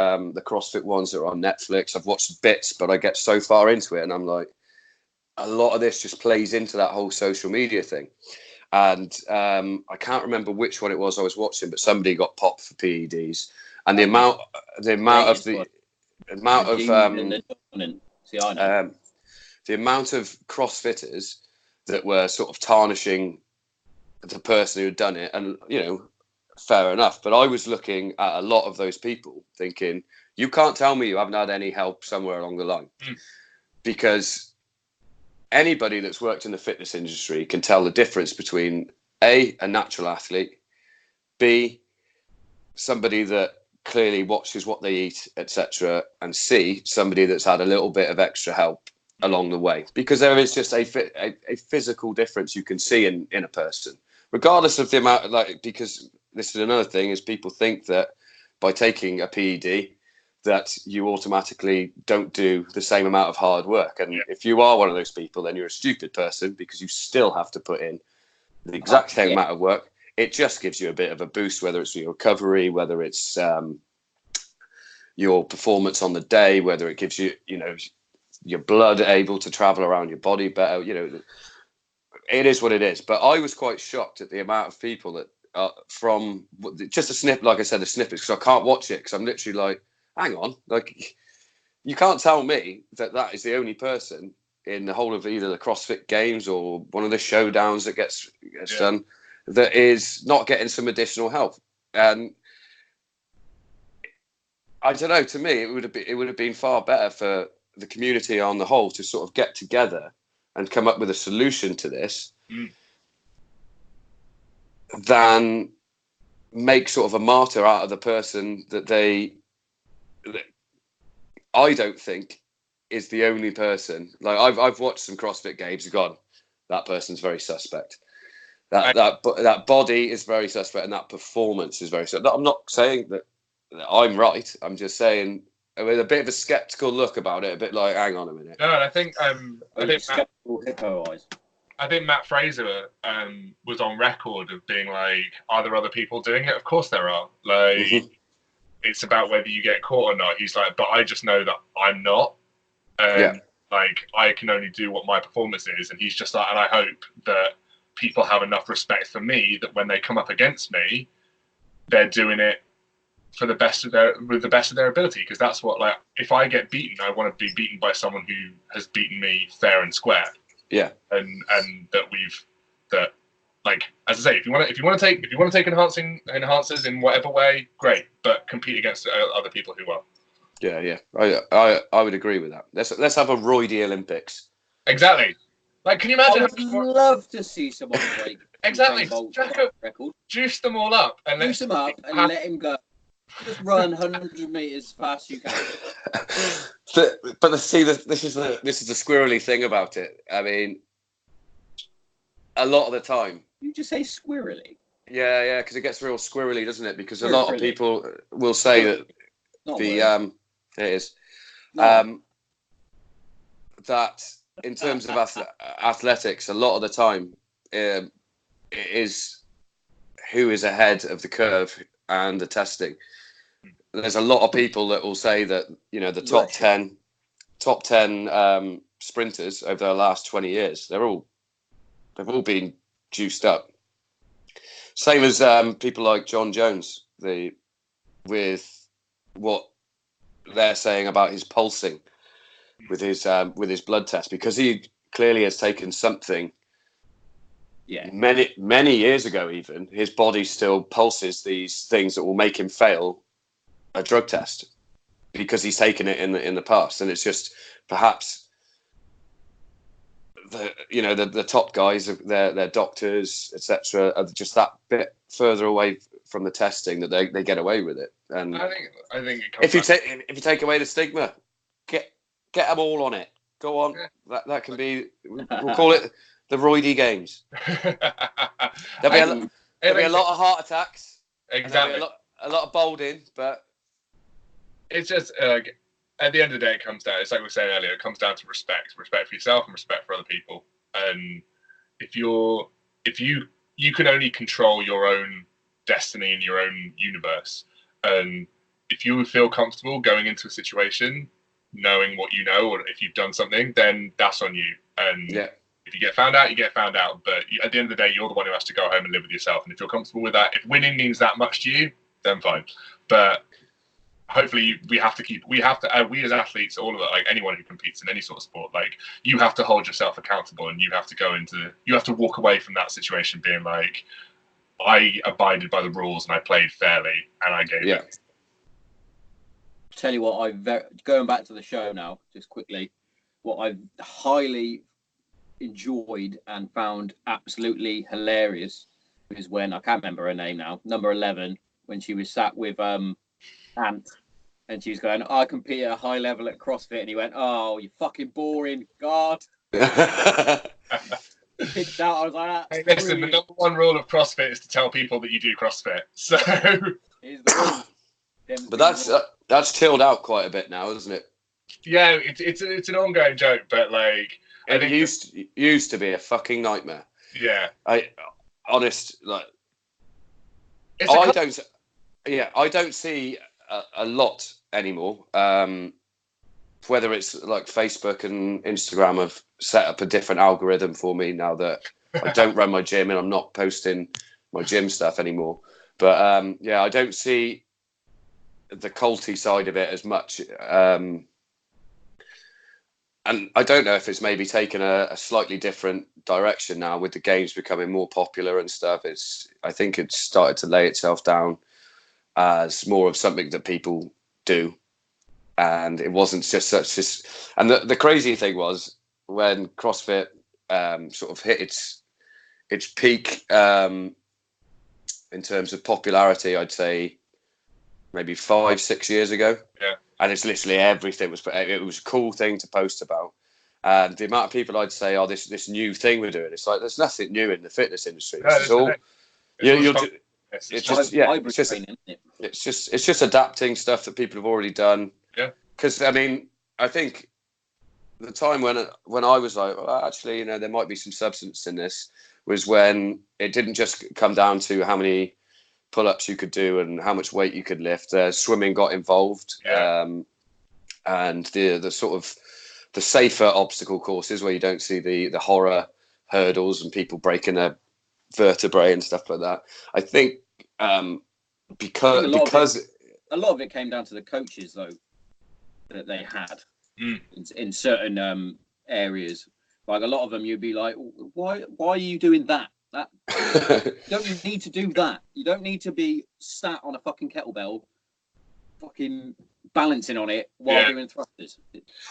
CrossFit ones that are on Netflix. I've watched bits, but I get so far into it and I'm like, a lot of this just plays into that whole social media thing. And I can't remember which one it was I was watching, but somebody got popped for PEDs, and the amount of CrossFitters that were sort of tarnishing the person who had done it, and fair enough. But I was looking at a lot of those people thinking, you can't tell me you haven't had any help somewhere along the line, because anybody that's worked in the fitness industry can tell the difference between a natural athlete, B, somebody that clearly watches what they eat, etc., and C, somebody that's had a little bit of extra help along the way. Because there is just a physical difference you can see in a person, regardless of the amount. Because this is another thing, is people think that by taking a PED that you automatically don't do the same amount of hard work. And if you are one of those people, then you're a stupid person, because you still have to put in the exact same amount of work. It just gives you a bit of a boost, whether it's your recovery, whether it's your performance on the day, whether it gives you, your blood able to travel around your body better. It is what it is. But I was quite shocked at the amount of people that from just a snip, like I said, the snippets, because I can't watch it, because I'm literally like, hang on, like, you can't tell me that is the only person in the whole of either the CrossFit Games or one of the showdowns that gets done that is not getting some additional help. And I don't know, to me, it would have been far better for the community on the whole to sort of get together and come up with a solution to this than make sort of a martyr out of the person that I don't think is the only person. Like, I've watched some CrossFit Games and gone, that person's very suspect. That body is very suspect, and that performance is very suspect. I'm not saying that I'm right. I'm just saying, with a bit of a skeptical look about it, a bit like, hang on a minute. No, and I think Matt Fraser was on record of being like, are there other people doing it? Of course there are. Like, it's about whether you get caught or not. He's like, but I just know that I'm not. Like, I can only do what my performance is. And he's just like, and I hope that people have enough respect for me that when they come up against me, they're doing it for the best of their ability. Because that's what, like, if I get beaten, I want to be beaten by someone who has beaten me fair and square. Yeah. And that like, as I say, if you want to take enhancers in whatever way, great, but compete against other people who are. Yeah. I would agree with that. Let's have a roidy Olympics. Exactly. Like, can you imagine? I would love to see someone break exactly. record. Juice them all up and juice them up and let him go. Just run 100 meters as fast as you can. But this is the squirrely thing about it. I mean, a lot of the time. You just say squirrely. Yeah, because it gets real squirrely, doesn't it? Because a lot of people will say that it is that in terms of athletics, a lot of the time it is who is ahead of the curve and the testing. There's a lot of people that will say that, the top 10 sprinters over the last 20 years, they've all been juiced up. Same as people like John Jones, with what they're saying about his pulsing with his blood test, because he clearly has taken something. Yeah. Many years ago, even his body still pulses these things that will make him fail a drug test because he's taken it in the past, and it's just perhaps the top guys, their doctors, etc., are just that bit further away from the testing that they get away with it. And I think if you take away the stigma, get them all on it. Go on, that can be. We'll call it the roidy games. There'll be a lot of heart attacks. Exactly. A lot of bolding, but it's just at the end of the day, it comes down. It's like we were saying earlier. It comes down to respect for yourself and respect for other people. And if you can only control your own destiny in your own universe, and if you feel comfortable going into a situation, knowing what you know, or if you've done something, then that's on you. And if you get found out, you get found out. But at the end of the day, you're the one who has to go home and live with yourself. And if you're comfortable with that, if winning means that much to you, then fine. But hopefully we as athletes, all of it, like anyone who competes in any sort of sport, like, you have to hold yourself accountable, and you have to walk away from that situation being like, I abided by the rules and I played fairly and I gave it. Tell you what, going back to the show now, just quickly, what I've highly enjoyed and found absolutely hilarious is when, I can't remember her name now, number 11, when she was sat with Ant, and she was going, I compete at a high level at CrossFit, and he went, oh, you fucking boring, God. Picked out, I was like, hey, listen, the number one rule of CrossFit is to tell people that you do CrossFit. So but That's chilled out quite a bit now, isn't it? Yeah, it's an ongoing joke, but like I It think used to be a fucking nightmare. yeah, Honest, like it's I don't see a lot anymore. Whether it's like Facebook and Instagram have set up a different algorithm for me now that I don't run my gym and I'm not posting my gym stuff anymore. But I don't see the culty side of it as much. And I don't know if it's maybe taken a slightly different direction now with the games becoming more popular and stuff. I think it's started to lay itself down as more of something that people do. And it wasn't just such this. And the crazy thing was when CrossFit sort of hit its peak in terms of popularity, I'd say maybe 5-6 years ago. Yeah. And it's literally everything it was a cool thing to post about. And the amount of people I'd say, oh, this new thing we're doing, it's like there's nothing new in the fitness industry. It's just adapting stuff that people have already done. Yeah. Because I mean, I think the time when I was like, well, actually, you know, there might be some substance in this, was when it didn't just come down to how many pull-ups you could do and how much weight you could lift. Swimming got involved, and the sort of the safer obstacle courses where you don't see the horror hurdles and people breaking their vertebrae and stuff like that. I think because a lot of it came down to the coaches though that they had in certain areas. Like a lot of them, you'd be like, why are you doing that? You don't need to do that. You don't need to be sat on a fucking kettlebell, fucking balancing on it while doing thrusters.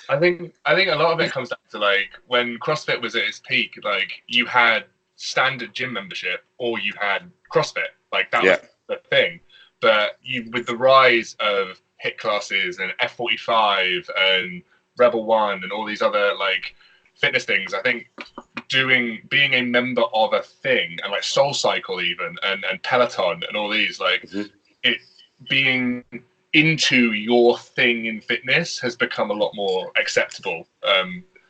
I think a lot of it comes down to like when CrossFit was at its peak, like you had standard gym membership or you had CrossFit. Like that was the thing. But with the rise of HIIT classes and F45 and Rebel One and all these other like fitness things, I think being a member of a thing and like Soul Cycle even and Peloton and all these like it being into your thing in fitness has become a lot more acceptable.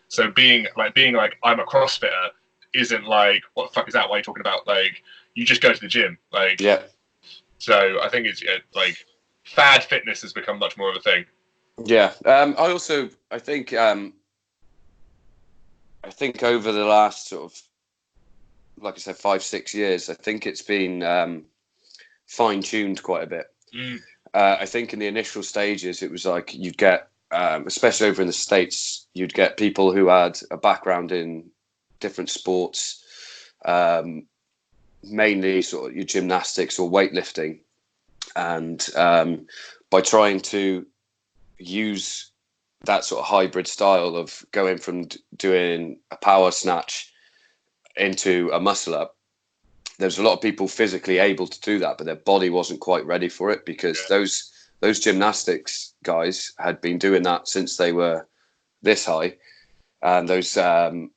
So being like I'm a CrossFitter isn't like, what the fuck is that? Why are you talking about? Like you just go to the gym. Like so I think it's like fad fitness has become much more of a thing. Yeah. I think over the last sort of, like I said, 5-6 years, I think it's been fine-tuned quite a bit. I think in the initial stages, it was like you'd get, especially over in the States, you'd get people who had a background in different sports, mainly sort of your gymnastics or weightlifting. And by trying to use that sort of hybrid style of going from doing a power snatch into a muscle up, there's a lot of people physically able to do that, but their body wasn't quite ready for it because those gymnastics guys had been doing that since they were this high, and the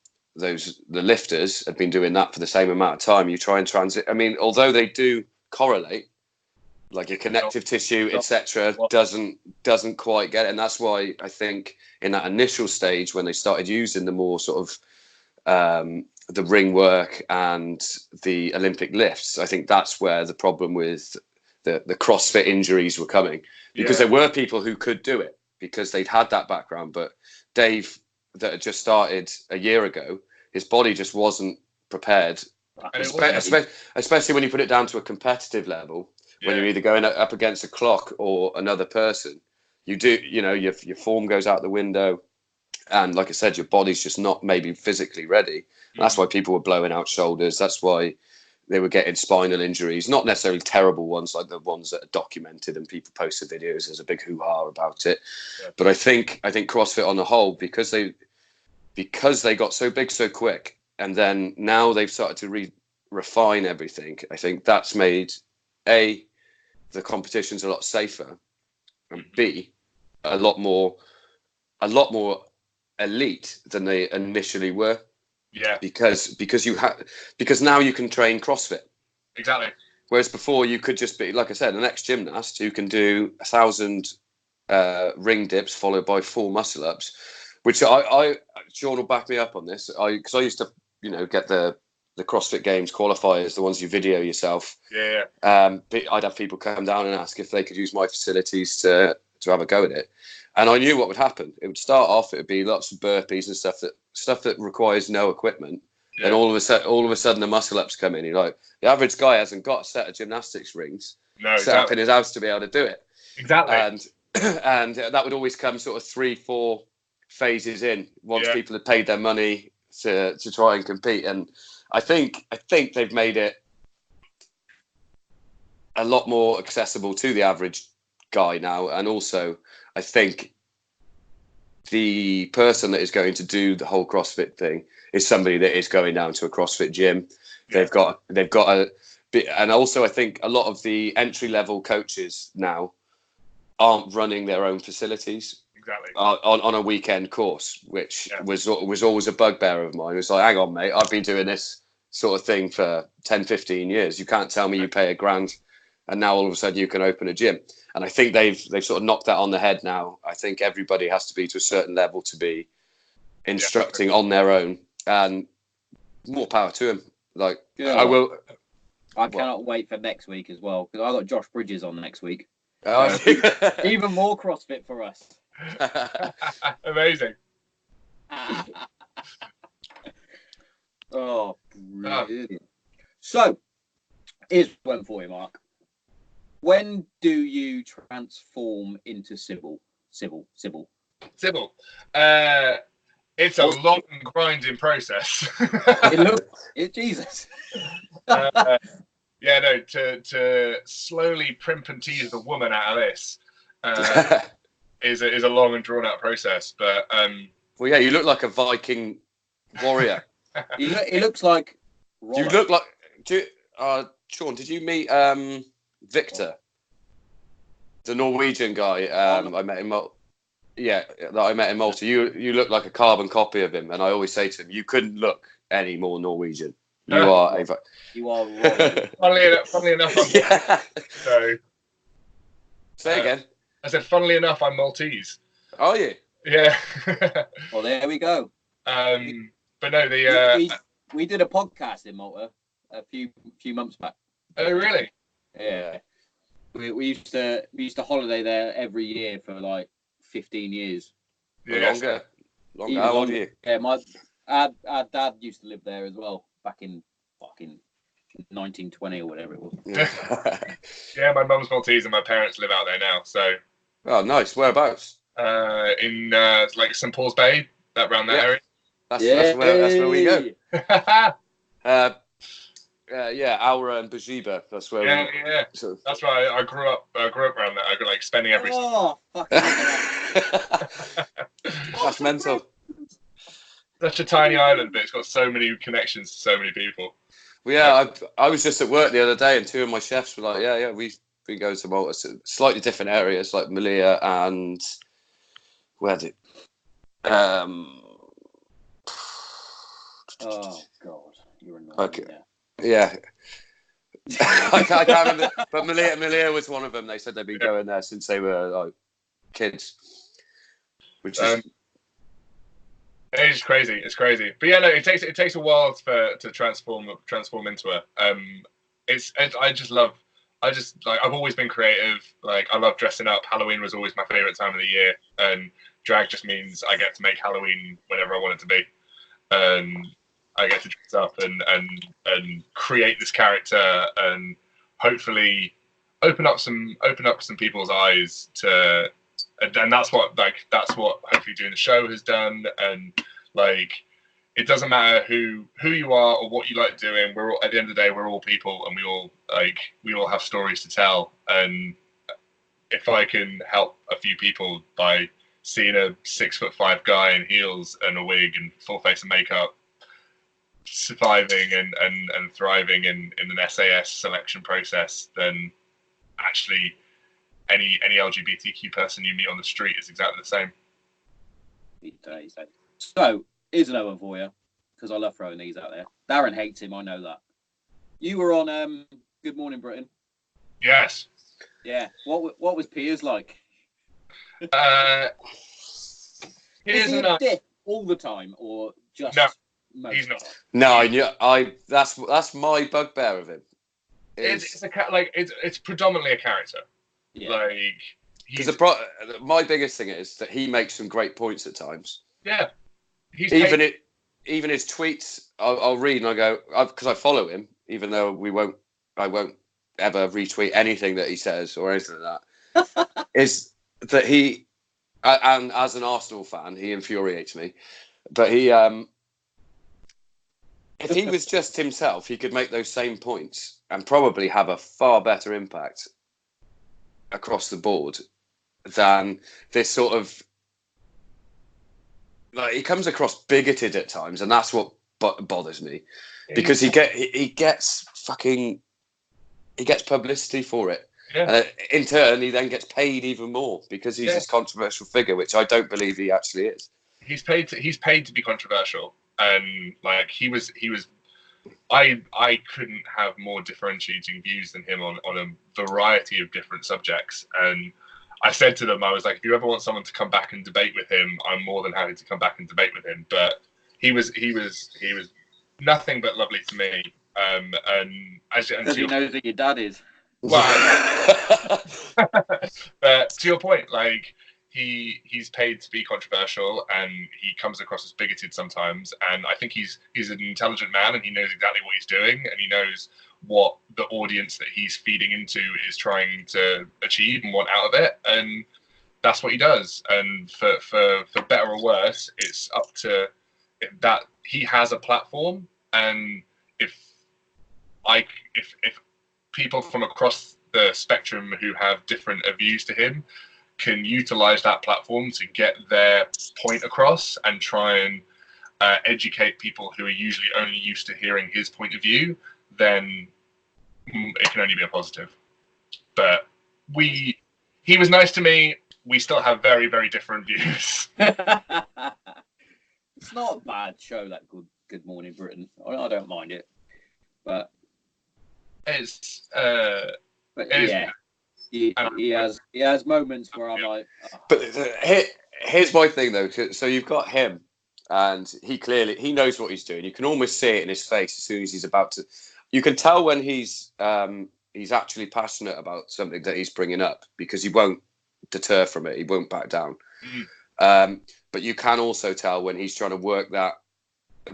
lifters had been doing that for the same amount of time. You try and transit. I mean, although they do correlate, like your connective tissue, etc., doesn't quite get it, and that's why I think in that initial stage when they started using the more sort of the ring work and the Olympic lifts, I think that's where the problem with the CrossFit injuries were coming, because there were people who could do it because they'd had that background, but Dave that had just started a year ago, his body just wasn't prepared, especially when you put it down to a competitive level. When you're either going up against a clock or another person, your form goes out the window. And like I said, your body's just not maybe physically ready. That's why people were blowing out shoulders. That's why they were getting spinal injuries, not necessarily terrible ones like the ones that are documented and people posted videos. There's a big hoo-ha about it. Yeah. But I think CrossFit on the whole, because they got so big so quick, and then now they've started to refine everything. I think that's made the competition's a lot safer, and B, a lot more elite than they initially were. Yeah. Because now you can train CrossFit. Exactly. Whereas before you could just be, like I said, an ex-gymnast who can do 1,000 ring dips followed by 4 muscle ups, which Sean will back me up on this. Because I used to, get the CrossFit Games qualifiers, the ones you video yourself. Yeah. I'd have people come down and ask if they could use my facilities to have a go at it, and I knew what would happen. It would start off, it would be lots of burpees and stuff that requires no equipment. Yeah. And all of a sudden, the muscle ups come in. You're like, the average guy hasn't got a set of gymnastics rings set up in his house to be able to do it. Exactly. And that would always come sort of 3-4 phases in once people had paid their money to try and compete. And I think they've made it a lot more accessible to the average guy now. And also, I think the person that is going to do the whole CrossFit thing is somebody that is going down to a CrossFit gym. Yeah. They've got a bit, and also I think a lot of the entry level coaches now aren't running their own facilities. Exactly. On a weekend course, which was always a bugbear of mine. It was like, hang on, mate, I've been doing this sort of thing for 10, 15 years. You can't tell me you pay $1,000 and now all of a sudden you can open a gym. And I think they've sort of knocked that on the head now. I think everybody has to be to a certain level to be instructing on their own, and more power to them. Like, I cannot wait for next week as well, because I got Josh Bridges on next week. Even more CrossFit for us. Amazing. Oh, brilliant. So, here's one for you, Mark. When do you transform into Cybil? Cybil. It's a long grinding process. Jesus. To slowly primp and tease the woman out of this is a long and drawn out process. But well, yeah, you look like a Viking warrior. He looks like. You look like. Sean, did you meet Victor, the Norwegian guy? I met him. I met in Malta. You look like a carbon copy of him, and I always say to him, you couldn't look any more Norwegian. You are wrong. Funnily enough, so. Say again. I said, funnily enough, I'm Maltese. Are you? Yeah. Well, there we go. But no, we did a podcast in Malta a few months back. Oh, really? Yeah. We used to holiday there every year for like 15 years. Yeah. Longer. How old are you? Yeah, our dad used to live there as well back in fucking 1920 or whatever it was. Yeah, my mum's Maltese and my parents live out there now. So. Oh, nice. Whereabouts? In like St Paul's Bay, around that area. That's where we go. Aura and Bajiba. That's where. Yeah. So, that's why I grew up around there. I got like spending every. Oh, fucking. That's mental. Such a tiny island, but it's got so many connections to so many people. Well, yeah, I was just at work the other day, and 2 of my chefs were like, we've been going to Malta, slightly different areas like Malia and where did oh God, you're annoying. Okay. Yeah. I can't remember, but Malia was one of them. They said they'd been going there since they were like kids, which is. It's crazy. It's crazy. But yeah, no, it takes a while to transform into her. I've always been creative. Like, I love dressing up. Halloween was always my favorite time of the year, and drag just means I get to make Halloween whenever I want it to be. I get to dress up and create this character and hopefully open up some people's eyes to. And that's what hopefully doing the show has done. And like, it doesn't matter who you are or what you like doing. We're all, at the end of the day, we're all people, and we all have stories to tell. And if I can help a few people by seeing a 6'5" guy in heels and a wig and full face of makeup surviving and thriving in an SAS selection process, then actually any LGBTQ person you meet on the street is exactly the same. So, here's another one for you, because I love throwing these out there. Darren hates him, I know that. You were on Good Morning Britain. Yes. Yeah. What was Piers like? Is he a another. dick all the time, or just? No, most? He's not. No, that's my bugbear of him. It's predominantly a character. Yeah. Like Because my biggest thing is that he makes some great points at times. Yeah. Even his tweets, I'll read and I go, because I follow him, even though I won't ever retweet anything that he says or anything like that. Is that he, and as an Arsenal fan, he infuriates me. But he, if he was just himself, he could make those same points and probably have a far better impact across the board than this sort of. Like, he comes across bigoted at times, and that's what bothers me, because he gets publicity for it, and in turn he then gets paid even more because he's this controversial figure, which I don't believe he actually is. He's paid to be controversial, and like he was. I couldn't have more differentiating views than him on a variety of different subjects, and I said to them, I was like, if you ever want someone to come back and debate with him, I'm more than happy to come back and debate with him. But he was nothing but lovely to me. And you know that your dad is. Well, but to your point, like he's paid to be controversial, and he comes across as bigoted sometimes. And I think he's an intelligent man, and he knows exactly what he's doing, and he knows what the audience that he's feeding into is trying to achieve and want out of it, and that's what he does. And for better or worse, it's up to that he has a platform, and if people from across the spectrum who have different views to him can utilize that platform to get their point across and try and educate people who are usually only used to hearing his point of view, then it can only be a positive. But he was nice to me. We still have very, very different views. It's not a bad show, that Good Morning Britain. I don't mind it, but it's he has moments where I'm like, oh. But here's my thing though. So you've got him, and he knows what he's doing. You can almost see it in his face as soon as he's about to. You can tell when he's actually passionate about something that he's bringing up, because he won't deter from it. He won't back down. But you can also tell when he's trying to work that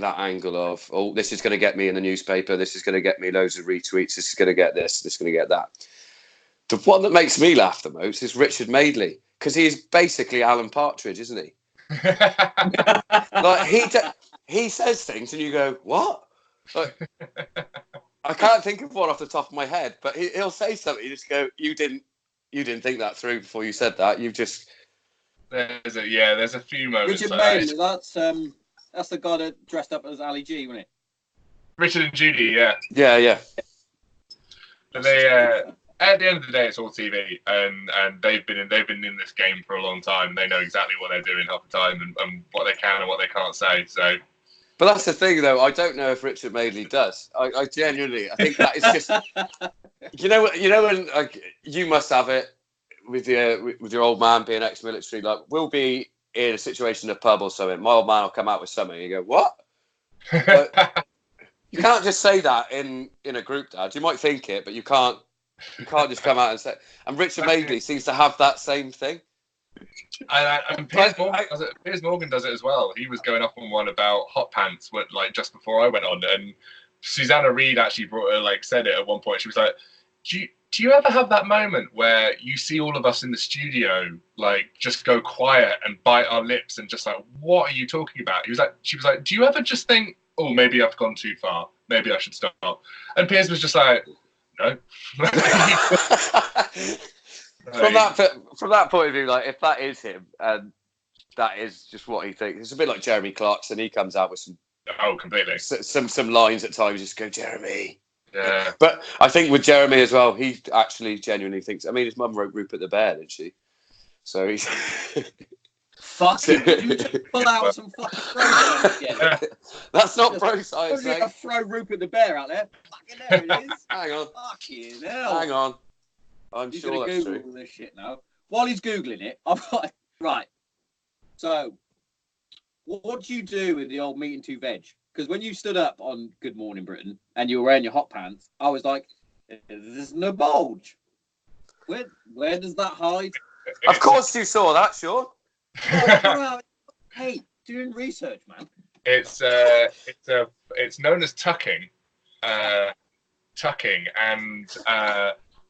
angle of, oh, this is going to get me in the newspaper. This is going to get me loads of retweets. This is going to get this. This is going to get that. The one that makes me laugh the most is Richard Madeley, because he's basically Alan Partridge, isn't he? Like he says things and you go, what? Like, I can't think of one off the top of my head, but he'll say something. You just go, you didn't think that through before you said that. You've just there's a few moments. Richard Madeley, that's the guy that dressed up as Ali G, wasn't it? Richard and Judy, yeah. But they at the end of the day, it's all TV, and they've been in this game for a long time. They know exactly what they're doing half the time, and what they can and what they can't say. So. But that's the thing, though. I don't know if Richard Madeley does. I genuinely, I think that is just, you know when like you must have it with your old man being ex-military. Like, we'll be in a situation in a pub or something. My old man will come out with something, and you go, "What?" You can't just say that in a group, Dad. You might think it, but you can't just come out and say. And Richard Madeley seems to have that same thing. And Piers Morgan does it as well. He was going up on one about hot pants, just before I went on, and Susanna Reid actually said it at one point. She was like, "Do you ever have that moment where you see all of us in the studio just go quiet and bite our lips and just what are you talking about?" She was like, "Do you ever just think, oh, maybe I've gone too far. Maybe I should stop." And Piers was just like, "No." From that point of view, if that is him and that is just what he thinks, it's a bit like Jeremy Clarkson. He comes out with completely some lines at times. Just go, Jeremy. Yeah. But I think with Jeremy as well, he actually genuinely thinks. I mean, his mum wrote Rupert the Bear, didn't she? So he's. Fucking, you just pull out some fucking bro science again. That's not bro science, mate. Throw Rupert the Bear out there. Fucking there it is. Hang on. Fucking hell. Hang on. I'm He's sure gonna that's Google true. all this shit now. while he's googling it, I'm like, right. So, what do you do with the old meat and two veg? Because when you stood up on Good Morning Britain and you were wearing your hot pants, I was like, there's no bulge. Where does that hide? Of course you saw that, Sean. Hey, doing research, man. It's known as tucking, and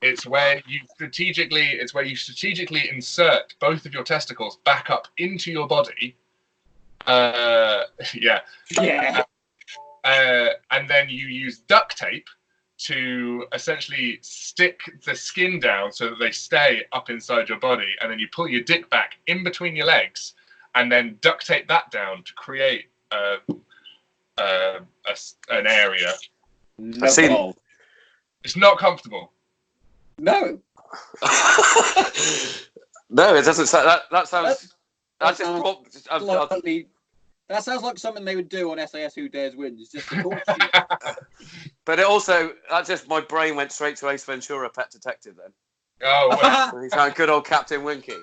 it's where you strategically insert both of your testicles back up into your body. Yeah. And then you use duct tape to essentially stick the skin down so that they stay up inside your body, and then you pull your dick back in between your legs, and then duct tape that down to create an area. No. It's not comfortable. No. No, it doesn't. That sounds. That sounds like something they would do on SAS Who Dares Wins. It's just to torture you. But it also, my brain went straight to Ace Ventura, Pet Detective then. Oh, well. He's had good old Captain Winky.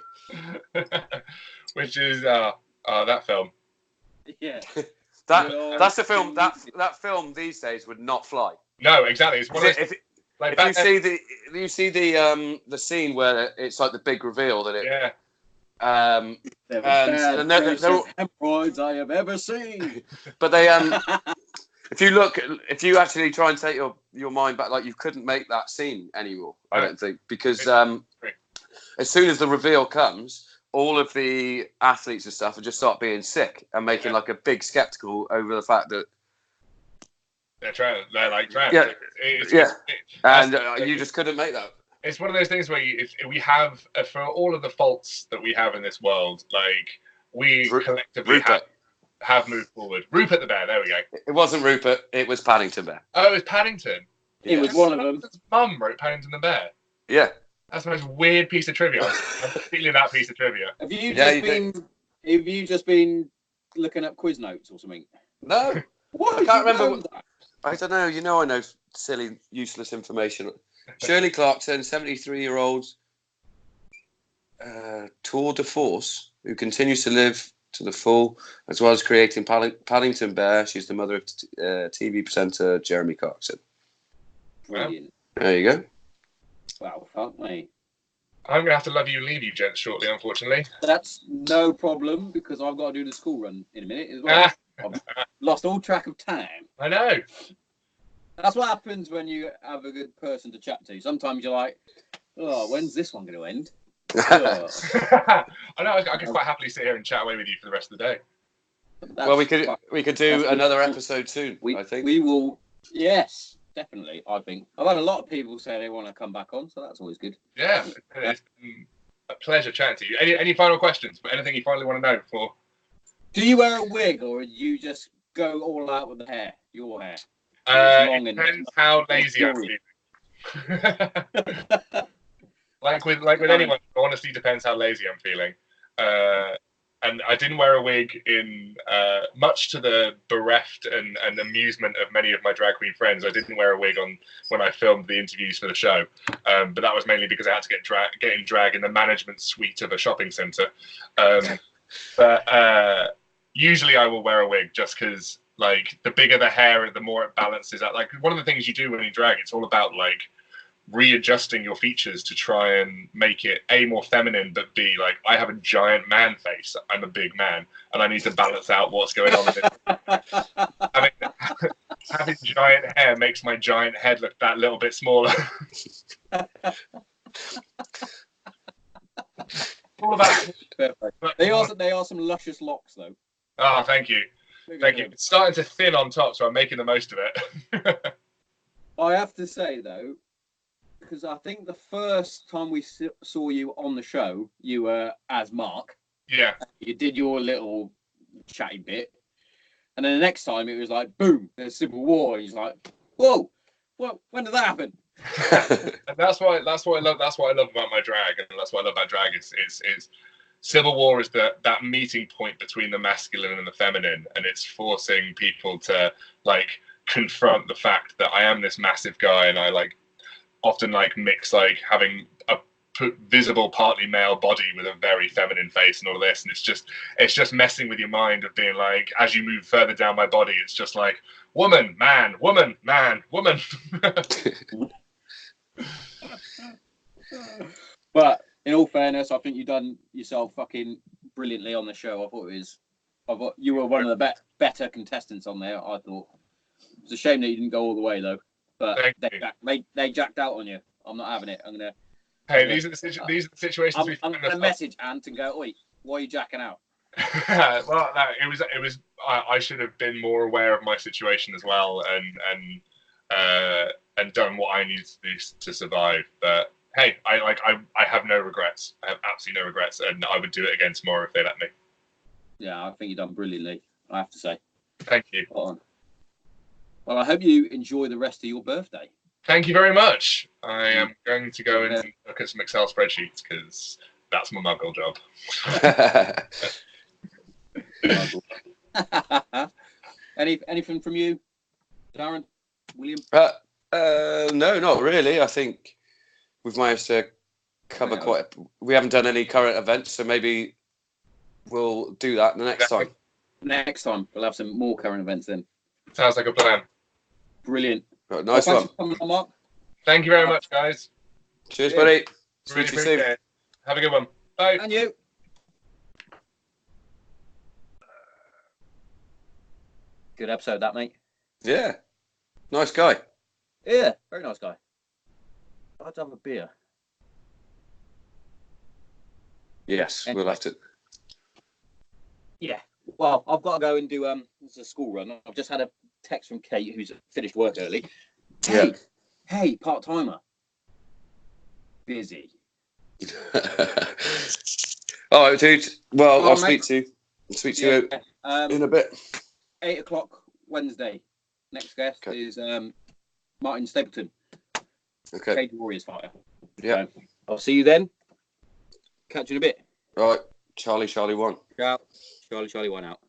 Which is that film. Yeah. That's the film. That film these days would not fly. No, exactly. It's one of those, if you see the scene where it's like the big reveal that it. Yeah. They're the hemorrhoids I have ever seen. But they if you actually try and take your mind back, like, you couldn't make that scene anymore. I don't think, because as soon as the reveal comes, all of the athletes and stuff will just start being sick and making like a big skeptical over the fact that they're trans. And you just couldn't make that. It's one of those things where we have, for all of the faults that we have in this world, like, we collectively have moved forward. Rupert the Bear, there we go. It wasn't Rupert, it was Paddington Bear. Oh, it was Paddington. It was one of them. His mum wrote Paddington the Bear. Yeah. That's the most weird piece of trivia. I'm stealing that piece of trivia. Have you just been looking up quiz notes or something? No. What? I can't remember. I don't know. I know silly, useless information. Shirley Clarkson, 73-year-old tour de force, who continues to live to the full, as well as creating Paddington Bear. She's the mother of TV presenter Jeremy Clarkson. Brilliant. There you go. Wow, fuck me. I'm going to have to love you and leave you, gents, shortly, unfortunately. That's no problem, because I've got to do the school run in a minute as well. I've lost all track of time. I know. That's what happens when you have a good person to chat to. Sometimes you're like, oh, when's this one going to end? Oh. I know. I could quite happily sit here and chat away with you for the rest of the day. Well, we could do another episode soon. I think we will. Yes, definitely. I think I've had a lot of people say they want to come back on, so that's always good. Yeah, it's been a pleasure chatting to you. Any final questions? Anything you finally want to know before? Do you wear a wig, or do you just go all out with the hair? Your hair. It depends how lazy I'm feeling. like with anyone, honestly, depends how lazy I'm feeling. And I didn't wear a wig in much to the bereft and amusement of many of my drag queen friends. I didn't wear a wig on when I filmed the interviews for the show, but that was mainly because I had to get in drag in the management suite of a shopping centre. But usually I will wear a wig just because, like, the bigger the hair, the more it balances out. Like, one of the things you do when you drag, it's all about, like, readjusting your features to try and make it A, more feminine, but B, like, I have a giant man face. I'm a big man, and I need to balance out what's going on with it. Having giant hair makes my giant head look that little bit smaller. All about they are some luscious locks, though. Oh, thank you. Thank you. It's starting to thin on top, so I'm making the most of it. I have to say, though, because I think the first time we saw you on the show, you were as Mark. Yeah. You did your little chatty bit. And then the next time it was like, boom, there's Civil War. And he's like, whoa, well, when did that happen? And that's what I love about my drag, and that's what I love about drag. It's Civil War is that meeting point between the masculine and the feminine, and it's forcing people to, like, confront the fact that I am this massive guy, and I, like, often, like, mix, like, having a visible, partly male body with a very feminine face and all of this, and it's just messing with your mind of being like, as you move further down my body, it's just like woman, man, woman, man, woman. But in all fairness, I think you've done yourself fucking brilliantly on the show. I thought you were one of the better contestants on there. I thought it's a shame that you didn't go all the way though. But they jacked out on you. I'm not having it. I'm gonna. Hey, these are the situations. I'm gonna message Ant and go, "Oi, why are you jacking out?" Well, no, it was. I should have been more aware of my situation as well, and done what I needed to do to survive. But hey, I have no regrets. I have absolutely no regrets, and I would do it again tomorrow if they let me. Yeah, I think you've done brilliantly. I have to say. Thank you. Well, I hope you enjoy the rest of your birthday. Thank you very much. I am going to go and look at some Excel spreadsheets because that's my muggle job. Anything from you, Darren, William? No, not really. I think we've managed to cover we haven't done any current events, so maybe we'll do that the next time. Next time we'll have some more current events then. Sounds like a plan. Brilliant. Right, nice one. Mark. Thank you very much, guys. Cheers, buddy. Really appreciate it. Have a good one. Bye. And you. Good episode, that, mate. Yeah. Nice guy. Yeah, very nice guy. I'd have a beer. Yes, anyway. We'll have to. Yeah. Well, I've got to go and do it's a school run. I've just had a text from Kate, who's finished work early. Hey, part-timer. Busy. All right, dude. Well, I'll speak to you in a bit. 8 o'clock Wednesday. Next guest is Martin Stapleton. Okay. Cage Warriors fighter. Yeah. So, I'll see you then. Catch you in a bit. Right. Charlie 1. Ciao. Charlie 1 out.